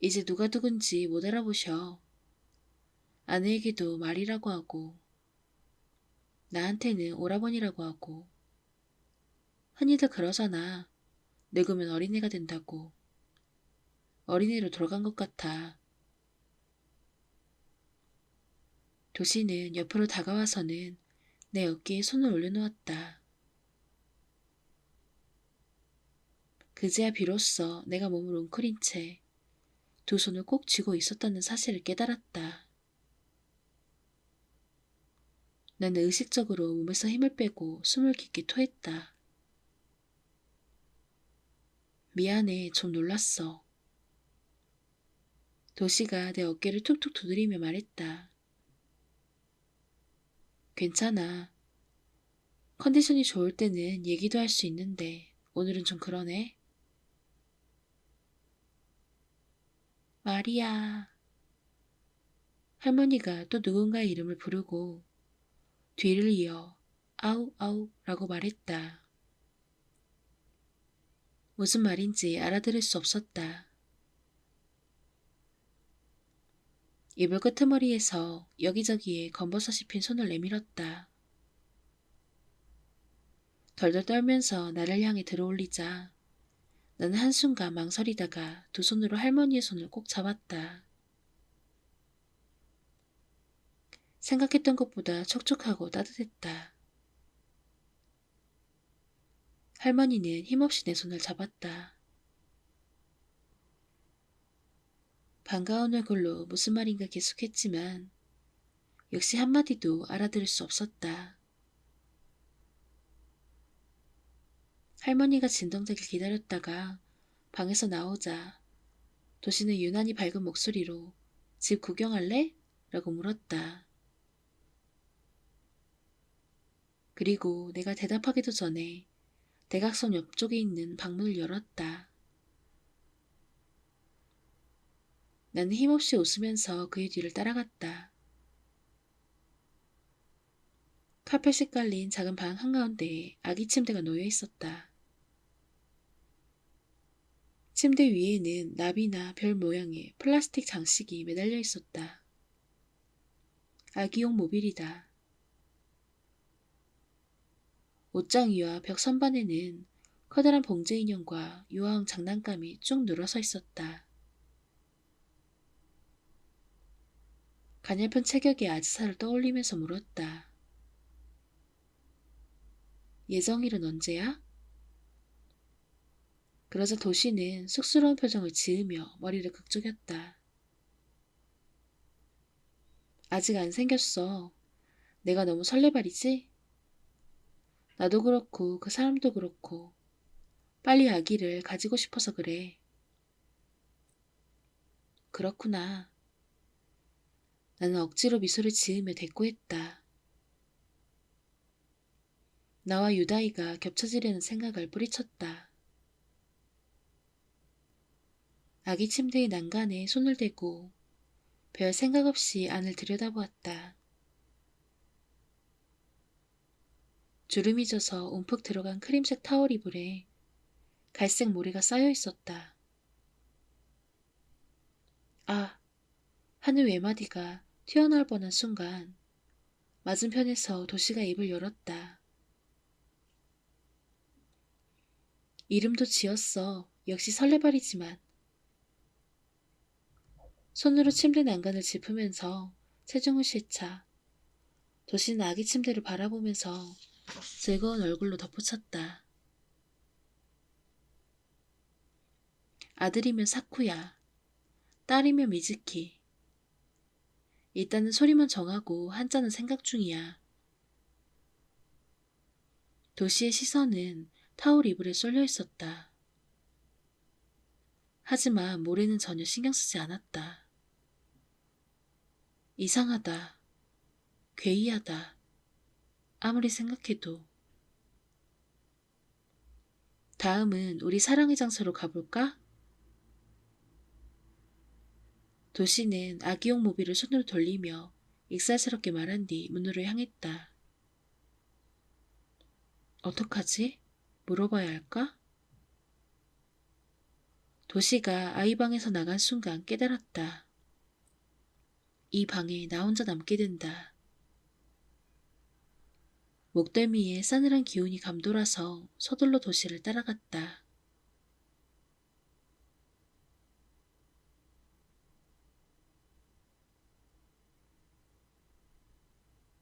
이제 누가 누군지 못 알아보셔. 아내에게도 말이라고 하고 나한테는 오라버니라고 하고 흔히들 그러잖아. 늙으면 어린애가 된다고. 어린애로 돌아간 것 같아. 도시는 옆으로 다가와서는 내 어깨에 손을 올려놓았다. 그제야 비로소 내가 몸을 웅크린 채 2손을 꼭 쥐고 있었다는 사실을 깨달았다. 나는 의식적으로 몸에서 힘을 빼고 숨을 깊게 토했다. 미안해, 좀 놀랐어. 도시가 내 어깨를 툭툭 두드리며 말했다. 괜찮아. 컨디션이 좋을 때는 얘기도 할 수 있는데 오늘은 좀 그러네. 마리아. 할머니가 또 누군가의 이름을 부르고 뒤를 이어 아우 아우 라고 말했다. 무슨 말인지 알아들을 수 없었다. 이불 끄트머리에서 여기저기에 검버섯이 핀 손을 내밀었다. 덜덜 떨면서 나를 향해 들어올리자 나는 한순간 망설이다가 2손으로 할머니의 손을 꼭 잡았다. 생각했던 것보다 촉촉하고 따뜻했다. 할머니는 힘없이 내 손을 잡았다. 반가운 얼굴로 무슨 말인가 계속했지만 역시 한마디도 알아들을 수 없었다. 할머니가 진동되길 기다렸다가 방에서 나오자 도시는 유난히 밝은 목소리로 집 구경할래? 라고 물었다. 그리고 내가 대답하기도 전에 대각선 옆쪽에 있는 방문을 열었다. 나는 힘없이 웃으면서 그의 뒤를 따라갔다. 카펫이 깔린 작은 방 한가운데에 아기 침대가 놓여 있었다. 침대 위에는 나비나 별 모양의 플라스틱 장식이 매달려 있었다. 아기용 모빌이다. 옷장 위와 벽 선반에는 커다란 봉제 인형과 유아용 장난감이 쭉 늘어서 있었다. 가냘픈 체격의 아지사를 떠올리면서 물었다. 예정일은 언제야? 그러자 도시는 쑥스러운 표정을 지으며 머리를 극적였다. 아직 안 생겼어. 내가 너무 설레발이지? 나도 그렇고 그 사람도 그렇고 빨리 아기를 가지고 싶어서 그래. 그렇구나. 나는 억지로 미소를 지으며 대꾸했다. 나와 유다이가 겹쳐지려는 생각을 뿌리쳤다. 아기 침대의 난간에 손을 대고 별 생각 없이 안을 들여다보았다. 주름이 져서 움푹 들어간 크림색 타월 이불에 갈색 모래가 쌓여 있었다. 아, 하늘 외마디가 튀어나올 뻔한 순간 맞은편에서 도시가 입을 열었다. 이름도 지었어. 역시 설레발이지만. 손으로 침대 난간을 짚으면서 체중을 싣자 도시는 아기 침대를 바라보면서 즐거운 얼굴로 덧붙였다. 아들이면 사쿠야, 딸이면 미즈키. 일단은 소리만 정하고 한자는 생각 중이야. 도시의 시선은 타올 이불에 쏠려 있었다. 하지만 모래는 전혀 신경 쓰지 않았다. 이상하다. 괴이하다. 아무리 생각해도. 다음은 우리 사랑의 장소로 가볼까? 도시는 아기용 모빌을 손으로 돌리며 익살스럽게 말한 뒤 문으로 향했다. 어떡하지? 물어봐야 할까? 도시가 아이 방에서 나간 순간 깨달았다. 이 방에 나 혼자 남게 된다. 목덜미에 싸늘한 기운이 감돌아서 서둘러 도시를 따라갔다.